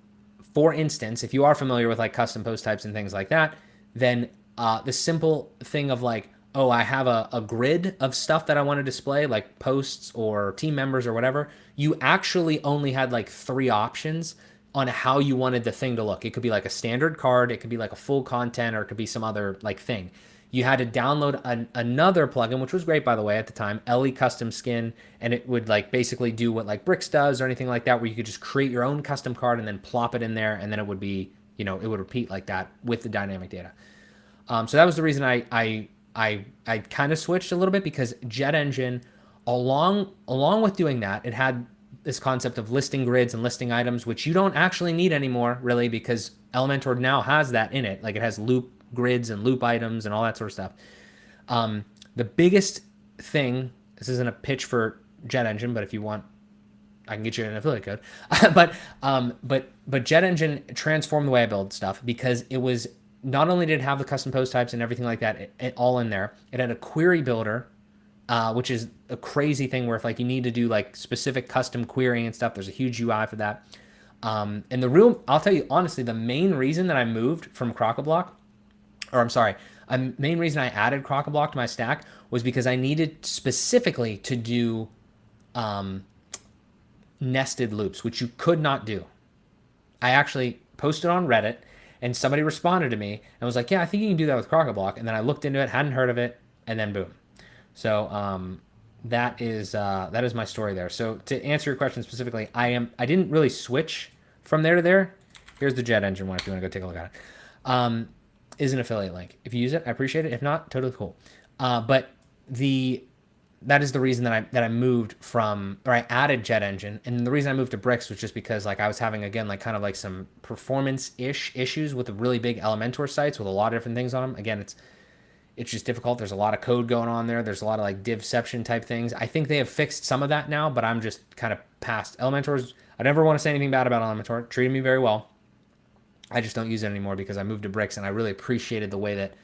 For instance, if you are familiar with like custom post types and things like that, then the simple thing of like, oh, I have a grid of stuff that I want to display, like posts or team members or whatever, you actually only had like 3 options on how you wanted the thing to look. It could be like a standard card, it could be like a full content, or it could be some other like thing. You had to download another plugin, which was great, by the way, at the time, Ellie Custom Skin, and it would like basically do what like Bricks does or anything like that, where you could just create your own custom card and then plop it in there, and then it would be, it would repeat like that with the dynamic data. So that was the reason I kind of switched a little bit, because Jet Engine, along with doing that, it had this concept of listing grids and listing items, which you don't actually need anymore, really, because Elementor now has that in it. Like it has loop grids and loop items and all that sort of stuff. The biggest thing, this isn't a pitch for Jet Engine, but if you want, I can get you an affiliate code. but Jet Engine transformed the way I build stuff, because it was, not only did it have the custom post types and everything like that, it all in there, it had a query builder, which is a crazy thing where if like you need to do like specific custom querying and stuff, there's a huge UI for that. And I'll tell you honestly, the main reason that I moved from Crocoblock, main reason I added Crocoblock to my stack was because I needed specifically to do nested loops, which you could not do. I actually posted on Reddit, and somebody responded to me and was like, yeah, I think you can do that with Crocoblock. And then I looked into it, hadn't heard of it, and then boom. So that is my story there. So to answer your question specifically, I didn't really switch from there to there. Here's the Jet Engine one if you want to go take a look at it. Is an affiliate link. If you use it, I appreciate it. If not, totally cool. But the that is the reason that I moved from, or I added jet engine. And the reason I moved to bricks was just because like I was having, again, like kind of like some performance issues with the really big Elementor sites with a lot of different things on them. Again, it's just difficult. There's a lot of code going on there. There's a lot of like divception type things. I think they have fixed some of that now, but I'm just kind of past Elementor's. I never want to say anything bad about Elementor. It treated me very well. I just don't use it anymore because I moved to bricks, and I really appreciated the way that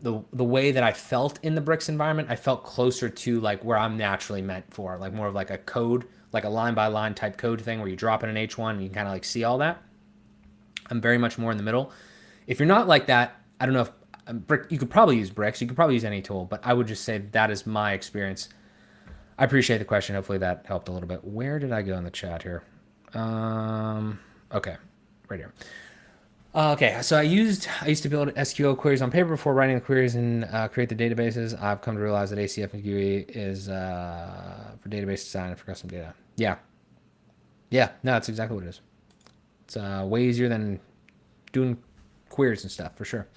the way that I felt in the bricks environment. I felt closer to like where I'm naturally meant for, like more of like a code, like a line by line type code thing where you drop in an H1 and you can kind of like see all that. I'm very much more in the middle. If you're not like that, I don't know if you could probably use bricks. You could probably use any tool, but I would just say that is my experience. I appreciate the question. Hopefully that helped a little bit. Where did I go in the chat here? Okay, right here. Okay, so I used to build SQL queries on paper before writing the queries and create the databases. I've come to realize that ACF and GUI is for database design and for custom data. Yeah, no, that's exactly what it is. It's way easier than doing queries and stuff for sure.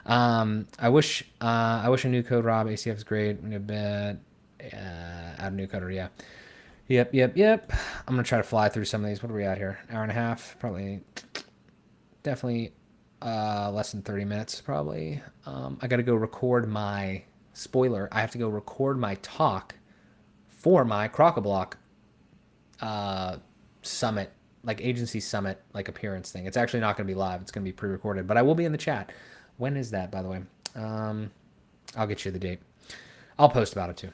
I wish I knew code, Rob. ACF is great. I'm gonna bet add a new coder. Yeah. Yep. I'm gonna try to fly through some of these. What are we at here? Hour and a half, probably. Definitely less than 30 minutes, probably. I got to go record my spoiler. I have to go record my talk for my Crock-a-Block summit, like agency summit, like appearance thing. It's actually not going to be live. It's going to be pre-recorded, but I will be in the chat. When is that, by the way? I'll get you the date. I'll post about it too.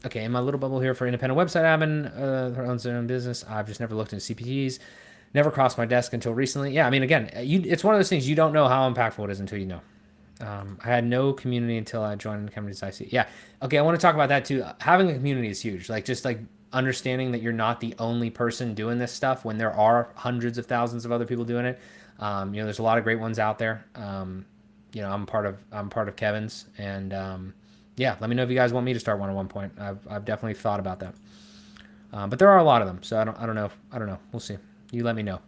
Okay, in my little bubble here for independent website admin who owns their own business, I've just never looked into CPTs. Never crossed my desk until recently. Yeah, I mean, again, it's one of those things you don't know how impactful it is until you know. I had no community until I joined Communities IC. Yeah, okay, I want to talk about that too. Having a community is huge. Like, just like understanding that you're not the only person doing this stuff when there are hundreds of thousands of other people doing it. There's a lot of great ones out there. I'm part of Kevin's, and yeah, let me know if you guys want me to start one at one point. I've definitely thought about that. But there are a lot of them, so I don't know. We'll see. You let me know.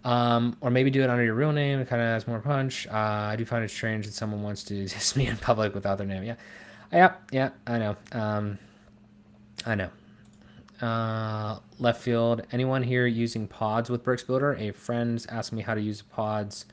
Or maybe do it under your real name. It kind of has more punch. I do find it strange that someone wants to diss me in public without their name. Yeah, I know. Left field. Anyone here using pods with Bricks Builder? A friend's asked me how to use pods,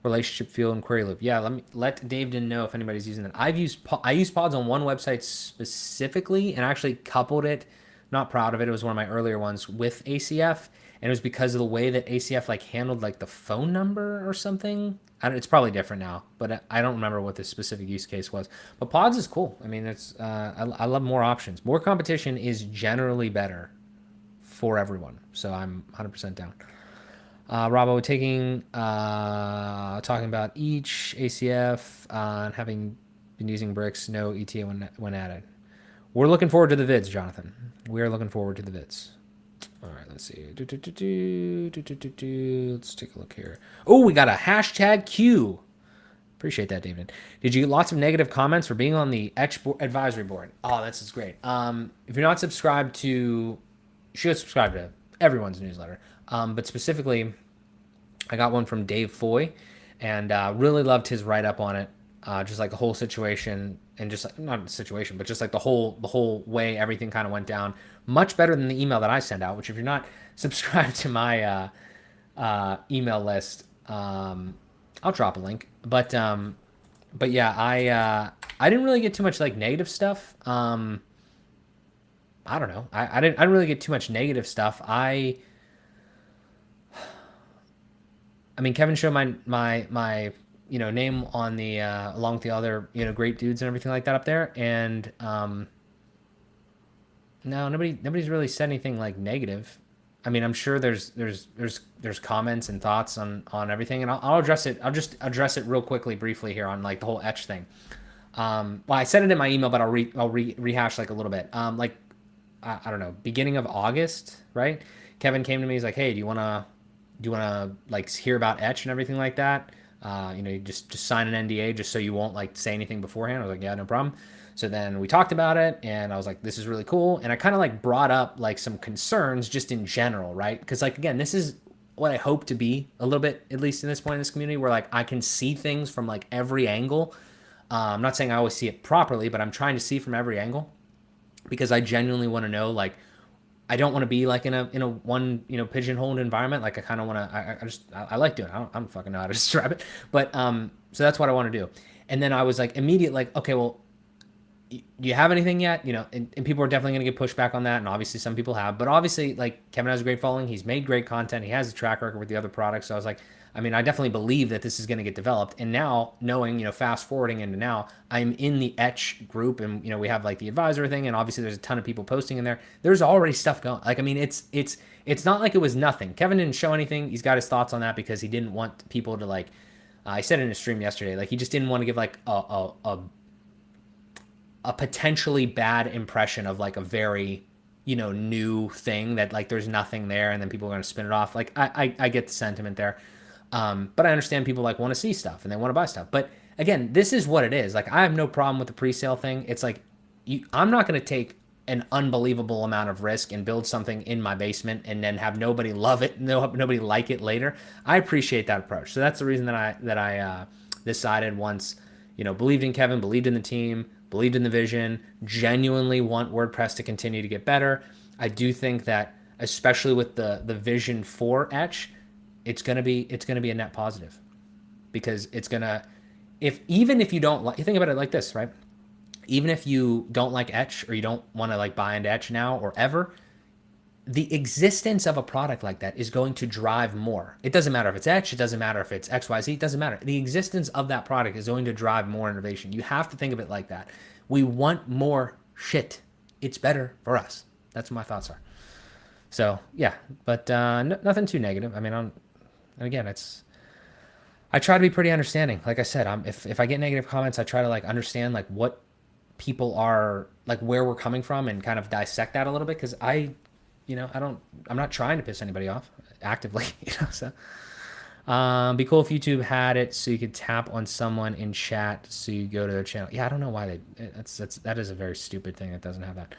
relationship field, and query loop. Yeah, let David know if anybody's using that. I use pods on one website specifically, and actually coupled it. Not proud of it. It was one of my earlier ones with ACF. And it was because of the way that ACF like handled like the phone number or something. It's probably different now, but I don't remember what the specific use case was. But pods is cool. I mean, I love more options. More competition is generally better for everyone. So I'm 100% down. Robbo talking about each ACF and having been using bricks, no ETA when added. We're looking forward to the vids, Jonathan. We are looking forward to the vids. All right, let's see. Let's take a look here. Oh, we got a hashtag Q. Appreciate that, David. Did you get lots of negative comments for being on the Etch advisory board? Oh, this great. If you're not subscribed to, you should subscribe to everyone's newsletter. But specifically, I got one from Dave Foy, and really loved his write-up on it. Just like the whole situation, and just not the situation, but just like the whole way everything kind of went down. Much better than the email that I send out, which if you're not subscribed to my email list, I'll drop a link. But yeah, I didn't really get too much like negative stuff. I don't know. I didn't really get too much negative stuff. I mean, Kevin showed my name on the along with the other great dudes and everything like that up there, and no, nobody's really said anything like negative. I mean, I'm sure there's comments and thoughts on everything, and I'll address it. I'll just address it real quickly, briefly here on like the whole etch thing. Well, I said it in my email, but I'll rehash like a little bit. Like I don't know, beginning of August, right? Kevin came to me. He's like, "Hey, do you wanna like hear about etch and everything like that? You just sign an NDA just so you won't like say anything beforehand." I was like, "Yeah, no problem." So then we talked about it, and I was like, this is really cool. And I kind of like brought up like some concerns just in general, right? Because like, again, this is what I hope to be a little bit, at least in this point in this community, where like I can see things from like every angle. I'm not saying I always see it properly, but I'm trying to see from every angle. because I genuinely want to know, like, I don't want to be like in a one, pigeonholed environment. Like I kind of want to, I like doing it. I don't fucking know how to describe it, but so that's what I want to do. And then I was like immediate, like, okay, well, do you have anything yet? And people are definitely going to get pushback on that. And obviously some people have, but obviously like Kevin has a great following. He's made great content. He has a track record with the other products. So I was like, I mean, I definitely believe that this is going to get developed. And now knowing, fast forwarding into now, I'm in the Etch group and, we have like the advisor thing. And obviously there's a ton of people posting in there. There's already stuff going. Like, I mean, it's not like it was nothing. Kevin didn't show anything. He's got his thoughts on that because he didn't want people to like, I said in a stream yesterday, like he just didn't want to give like a potentially bad impression of like a very, new thing that like there's nothing there and then people are going to spin it off. Like I get the sentiment there. But I understand people like want to see stuff and they want to buy stuff. But again, this is what it is. Like I have no problem with the pre-sale thing. It's like, I'm not going to take an unbelievable amount of risk and build something in my basement and then have nobody love it, nobody like it later. I appreciate that approach. So that's the reason that I decided once, believed in Kevin, believed in the team, believed in the vision, genuinely want WordPress to continue to get better. I do think that, especially with the vision for Etch, it's gonna be a net positive, because it's gonna, even if you don't like, you think about it like this, right? Even if you don't like Etch or you don't want to like buy into Etch now or ever, the existence of a product like that is going to drive more. It doesn't matter if it's Etch, it doesn't matter if it's XYZ, it doesn't matter. The existence of that product is going to drive more innovation. You have to think of it like that. We want more shit. It's better for us. That's what my thoughts are. So yeah, but nothing too negative. I mean, and again, I try to be pretty understanding. Like I said, if I get negative comments, I try to like understand like what people are like, where we're coming from, and kind of dissect that a little bit, because I'm not trying to piss anybody off actively, so be cool if YouTube had it so you could tap on someone in chat so you go to their channel. Yeah, I don't know why that is a very stupid thing that doesn't have that.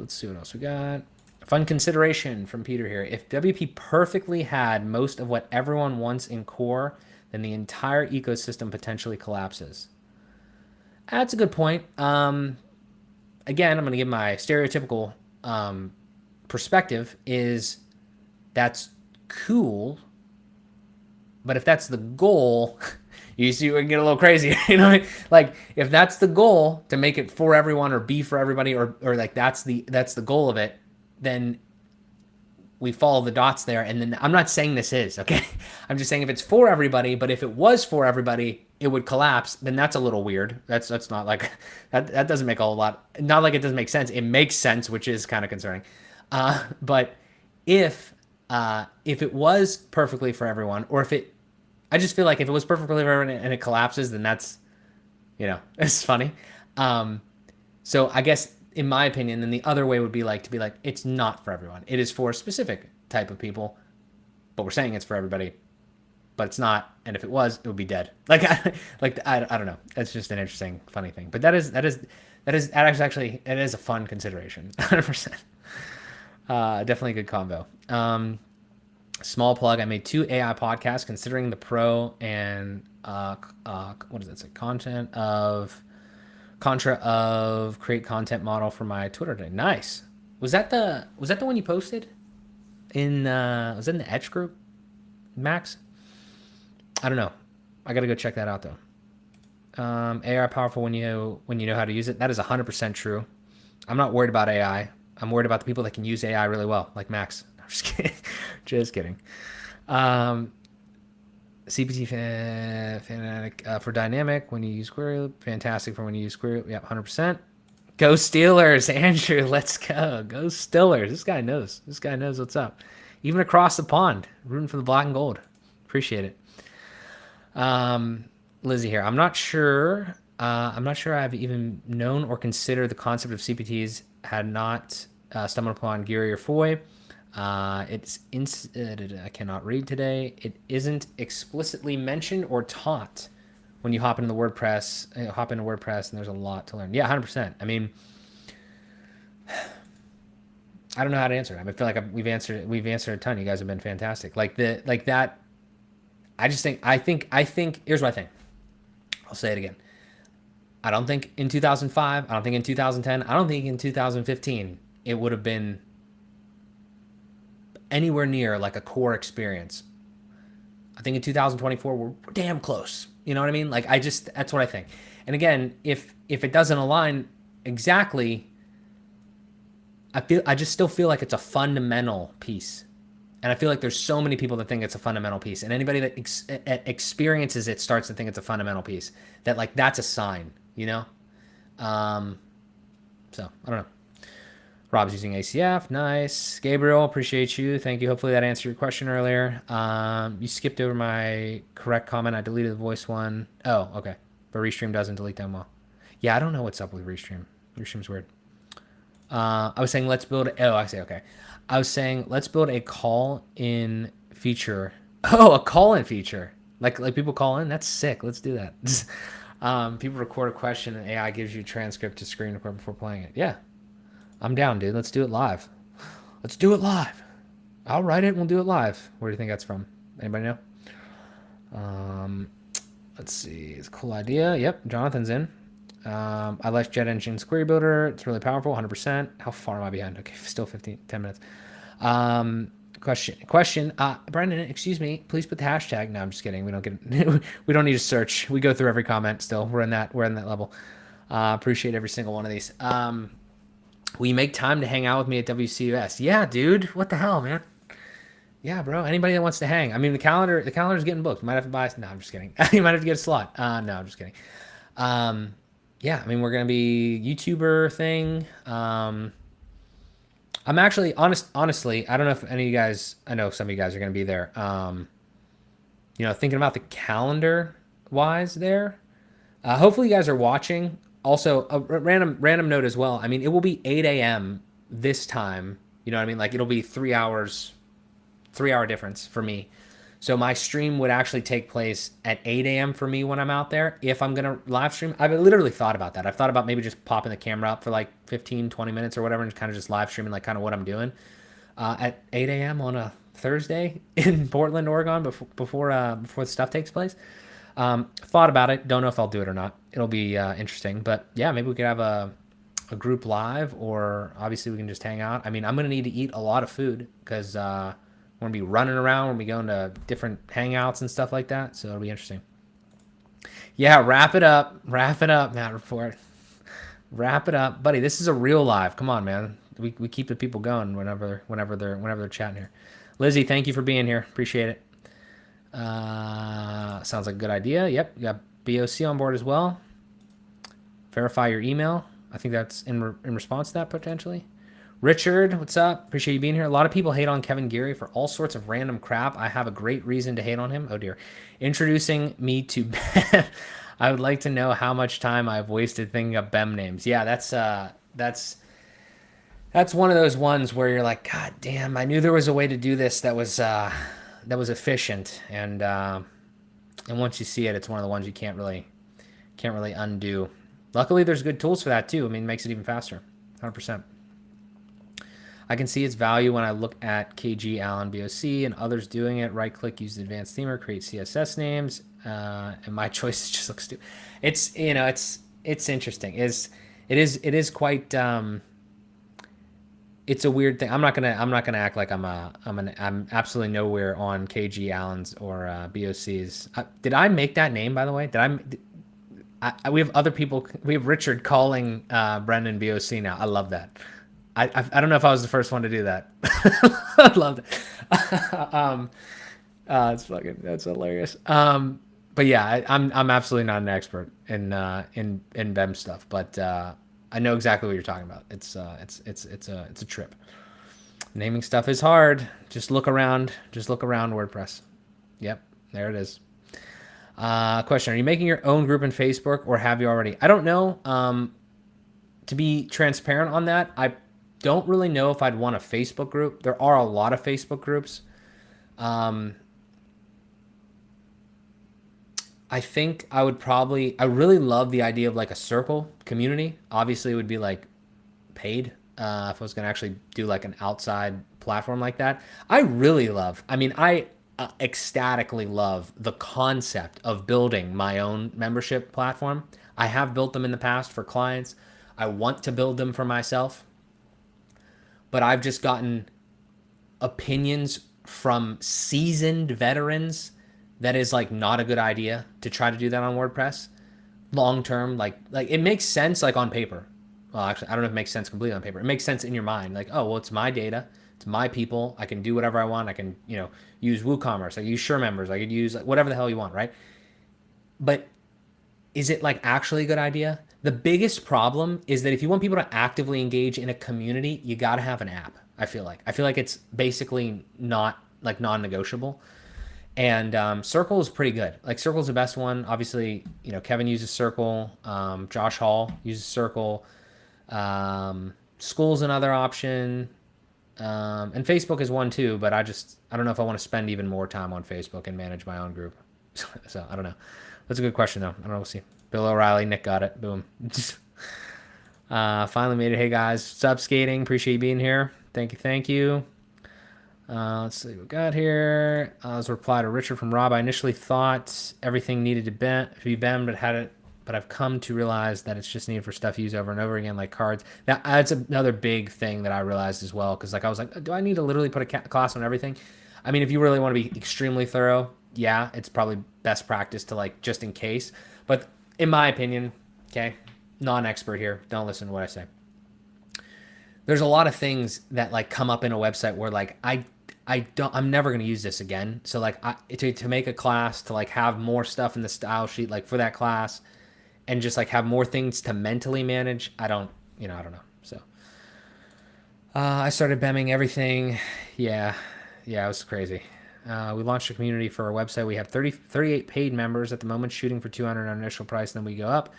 Let's see what else we got. Fun consideration from Peter here. If WP perfectly had most of what everyone wants in core, then the entire ecosystem potentially collapses. That's a good point. Again, I'm going to give my stereotypical perspective is that's cool, but if that's the goal, you see, we can get a little crazy, like if that's the goal, to make it for everyone or be for everybody, or like that's the goal of it, then we follow the dots there. And then I'm not saying this is, okay? I'm just saying if it's for everybody, but if it was for everybody, it would collapse, then that's a little weird. That's not like, that doesn't make a whole lot, not like it doesn't make sense. It makes sense, which is kind of concerning. But if it was perfectly for everyone, or I just feel like if it was perfectly for everyone and it collapses, then that's, it's funny. So I guess in my opinion, then the other way would be like, it's not for everyone. It is for a specific type of people, but we're saying it's for everybody, but it's not. And if it was, it would be dead. Like I don't know. That's just an interesting, funny thing. But that is actually, it is a fun consideration. 100%. Definitely a good combo. Small plug. I made 2 AI podcasts considering the pro and what does it say? Contra of create content model for my Twitter today. Nice. Was that the one you posted was it in the Etch group, Max? I don't know. I got to go check that out though. AI powerful when you know how to use it. That is 100% true. I'm not worried about AI. I'm worried about the people that can use AI really well, like Max. I'm just kidding. Just kidding. CPT fanatic for dynamic when you use query. Fantastic for when you use query. Yeah, 100%. Go Steelers, Andrew. Let's go. Go Steelers. This guy knows. This guy knows what's up. Even across the pond, rooting for the black and gold. Appreciate it. Lizzie here. I'm not sure I've even known or considered the concept of CPTs had not stumbled upon Geary or Foy. I cannot read today. It isn't explicitly mentioned or taught when you hop into WordPress, and there's a lot to learn. Yeah, 100%. I mean, I don't know how to answer it. I feel like we've answered a ton. You guys have been fantastic. Like that. I think, here's what I think. I'll say it again. I don't think in 2005, I don't think in 2010, I don't think in 2015 it would have been anywhere near like a core experience. I think in 2024 we're damn close. You know what I mean? Like that's what I think. And again, if it doesn't align exactly, I just still feel like it's a fundamental piece. And I feel like there's so many people that think it's a fundamental piece, and anybody that experiences it starts to think it's a fundamental piece. That like that's a sign, you know. So I don't know. Rob's using ACF. Nice. Gabriel, appreciate you. Thank you. Hopefully that answered your question earlier. You skipped over my correct comment. I deleted the voice one. Oh, okay. But Restream doesn't delete them well. Yeah, I don't know what's up with Restream. Restream's weird. I was saying let's build. I say okay. I was saying let's build a call-in feature. Oh, a call-in feature. Like people call in. That's sick. Let's do that. People record a question and AI gives you a transcript to screen record before playing it. Yeah, I'm down, dude. Let's do it live. Let's do it live. I'll write it and we'll do it live. Where do you think that's from? Anybody know? Let's see. It's a cool idea. Yep, Jonathan's in. I like Jet Engine's Query Builder. It's really powerful, 100%. How far am I behind? Okay, still 10 minutes. Question. Brendan, excuse me. Please put the hashtag. No, I'm just kidding. We don't get. We don't need to search. We go through every comment. Still, we're in that level. Appreciate every single one of these. Will you make time to hang out with me at WCUS? Yeah, dude. What the hell, man? Yeah, bro. Anybody that wants to hang. I mean, the calendar's getting booked. You might have to buy. No, I'm just kidding. You might have to get a slot. No, I'm just kidding. Yeah, I mean, we're gonna be YouTuber thing. I'm actually honestly, I don't know if any of you guys. I know some of you guys are gonna be there. Thinking about the calendar wise there. Hopefully, you guys are watching. Also, a random note as well. I mean, it will be 8 a.m. this time. You know what I mean? Like it'll be 3 hours, 3 hour difference for me. So my stream would actually take place at 8 a.m. for me when I'm out there. If I'm going to live stream, I've literally thought about that. I've thought about maybe just popping the camera up for like 15, 20 minutes or whatever and kind of just live streaming like kind of what I'm doing at 8 a.m. on a Thursday in Portland, Oregon before the stuff takes place. Thought about it. Don't know if I'll do it or not. It'll be interesting. But yeah, maybe we could have a group live, or obviously we can just hang out. I mean, I'm going to need to eat a lot of food because we're going to be running around. We're going to be going to different hangouts and stuff like that. So it'll be interesting. Yeah, wrap it up, Matt Report. Wrap it up. Buddy, this is a real live. Come on, man. We keep the people going whenever they're chatting here. Lizzie, thank you for being here. Appreciate it. Sounds like a good idea. Yep, you got BOC on board as well. Verify your email. I think that's in response to that potentially. Richard, what's up? Appreciate you being here. A lot of people hate on Kevin Geary for all sorts of random crap. I have a great reason to hate on him. Oh dear. Introducing me to BEM. I would like to know how much time I've wasted thinking of BEM names. Yeah, that's one of those ones where you're like, God damn, I knew there was a way to do this that was efficient, and once you see it, it's one of the ones you can't really undo. Luckily, there's good tools for that too. I mean, it makes it even faster. 100%. I can see its value when I look at KG, Allen, BOC, and others doing it. Right click, use the advanced themer, create CSS names, and my choice just looks stupid. It's interesting. It is quite. It's a weird thing. I'm not gonna act like I'm absolutely nowhere on KG, Allen's or BOC's. Did I make that name, by the way? We have other people. We have Richard calling Brendan BOC now. I love that. I don't know if I was the first one to do that. I love it. That's hilarious. But yeah, I'm absolutely not an expert in BEM stuff, but I know exactly what you're talking about. It's a trip. Naming stuff is hard. Just look around WordPress. Yep, there it is. Question: are you making your own group in Facebook, or have you already? I don't know. To be transparent on that, I don't really know if I'd want a Facebook group. There are a lot of Facebook groups. I think I really love the idea of like a circle community. Obviously it would be like paid if I was going to actually do like an outside platform like that. I ecstatically love the concept of building my own membership platform. I have built them in the past for clients. I want to build them for myself, but I've just gotten opinions from seasoned veterans that is like not a good idea to try to do that on WordPress long term. Like it makes sense like on paper. Well, actually, I don't know if it makes sense completely on paper. It makes sense in your mind, like, oh well, it's my data, it's my people. I can do whatever I want. I can use WooCommerce. I use SureMembers. I could use like, whatever the hell you want, right? But is it like actually a good idea? The biggest problem is that if you want people to actively engage in a community, you got to have an app. I feel like it's basically not like non-negotiable. And Circle is pretty good. Like Circle is the best one. Obviously, Kevin uses Circle. Josh Hall uses Circle. School's another option. And Facebook is one too, but I don't know if I want to spend even more time on Facebook and manage my own group. So I don't know. That's a good question though. I don't know. We'll see. Bill O'Reilly, Nick got it. Boom. Finally made it. Hey guys, sub skating. Appreciate you being here. Thank you. Thank you. Let's see what we got here. As a reply to Richard from Rob, I initially thought everything needed to be bent, but I've come to realize that it's just needed for stuff used over and over again, like cards. That's another big thing that I realized as well, because like I was like, do I need to literally put a class on everything? I mean, if you really want to be extremely thorough, yeah, it's probably best practice to like just in case. But in my opinion, okay, non-expert here, don't listen to what I say. There's a lot of things that like come up in a website where like I'm never going to use this again. So like to make a class, to like have more stuff in the style sheet, like for that class, and just like have more things to mentally manage. I don't know. So I started BEMing everything. Yeah, it was crazy. We launched a community for our website. We have 38 paid members at the moment, shooting for 200 on initial price. Then we go up.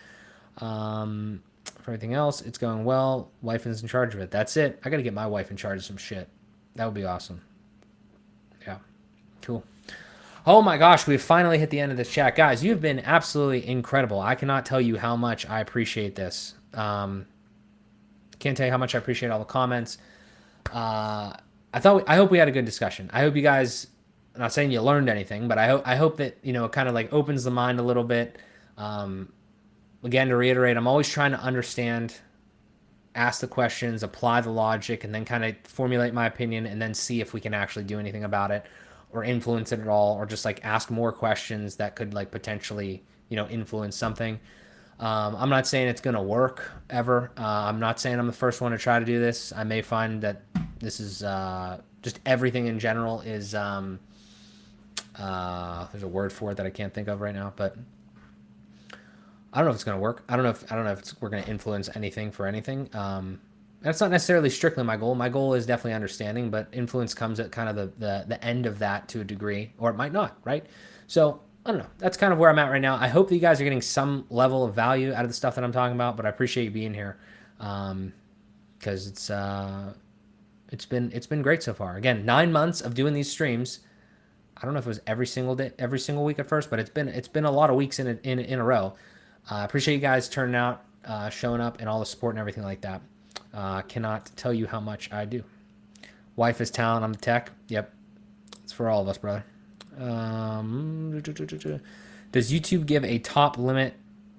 For everything else, it's going well. Wife is in charge of it. That's it. I got to get my wife in charge of some shit. That would be awesome. Yeah, cool. Oh my gosh, we've finally hit the end of this chat. Guys, you've been absolutely incredible. I cannot tell you how much I appreciate this. Can't tell you how much I appreciate all the comments. I hope we had a good discussion. I hope you guys, I'm not saying you learned anything, but I hope that, it kind of like opens the mind a little bit. Again, to reiterate, I'm always trying to understand, ask the questions, apply the logic, and then kind of formulate my opinion and then see if we can actually do anything about it or influence it at all, or just like ask more questions that could like potentially, influence something. I'm not saying it's going to work ever. I'm not saying I'm the first one to try to do this. I may find that this is just everything in general is, there's a word for it that I can't think of right now, but I don't know if it's going to work. I don't know if we're going to influence anything for anything. That's not necessarily strictly my goal. My goal is definitely understanding, but influence comes at kind of the end of that to a degree, or it might not, right? So I don't know. That's kind of where I'm at right now. I hope that you guys are getting some level of value out of the stuff that I'm talking about, but I appreciate you being here, because it's been great so far. Again, 9 months of doing these streams. I don't know if it was every single day, every single week at first, but it's been a lot of weeks in a row. I appreciate you guys turning out, showing up, and all the support and everything like that. Cannot tell you how much I do. Wife is talent. I'm the tech. Yep. It's for all of us, brother. Does YouTube give a top limit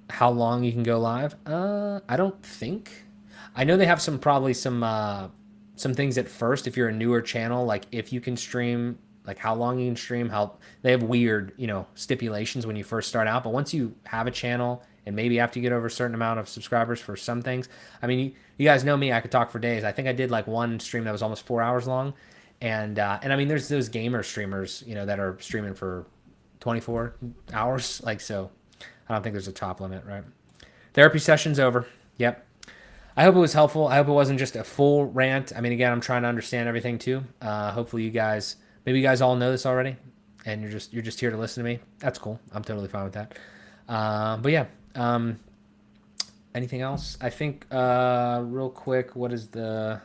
how long you can go live? I don't think. I know they have probably some things at first if you're a newer channel, like if you can stream, like how long you can stream, how they have weird, stipulations when you first start out. But once you have a channel and maybe after you get over a certain amount of subscribers for some things, I mean, you guys know me, I could talk for days. I think I did like one stream that was almost 4 hours long. And I mean, there's those gamer streamers, that are streaming for 24 hours. Like, so I don't think there's a top limit, right? Therapy session's over. Yep. I hope it was helpful. I hope it wasn't just a full rant. I mean, again, I'm trying to understand everything too. Hopefully maybe you guys all know this already and you're just here to listen to me. That's cool. I'm totally fine with that. But yeah, anything else? I think, real quick, I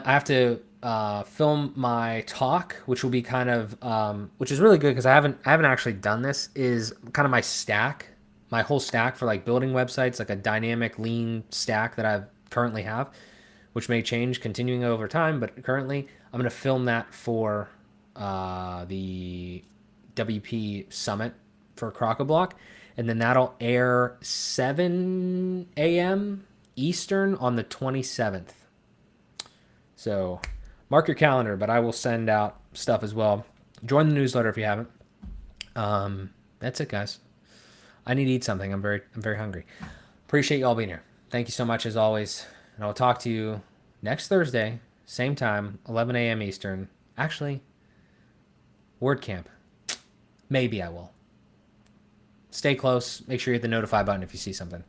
have to film my talk, which will be kind of, which is really good because I haven't actually done this, is kind of my whole stack for like building websites, like a dynamic lean stack that I currently have, which may change continuing over time. But currently I'm going to film that for the WP Summit for Crock-A-Block, and then that'll air 7 a.m. Eastern on the 27th. So mark your calendar, but I will send out stuff as well. Join the newsletter if you haven't. That's it, guys. I need to eat something. I'm very hungry. Appreciate you all being here. Thank you so much as always. And I'll talk to you next Thursday, same time, 11 a.m. Eastern. Actually, WordCamp. Maybe I will. Stay close. Make sure you hit the notify button if you see something.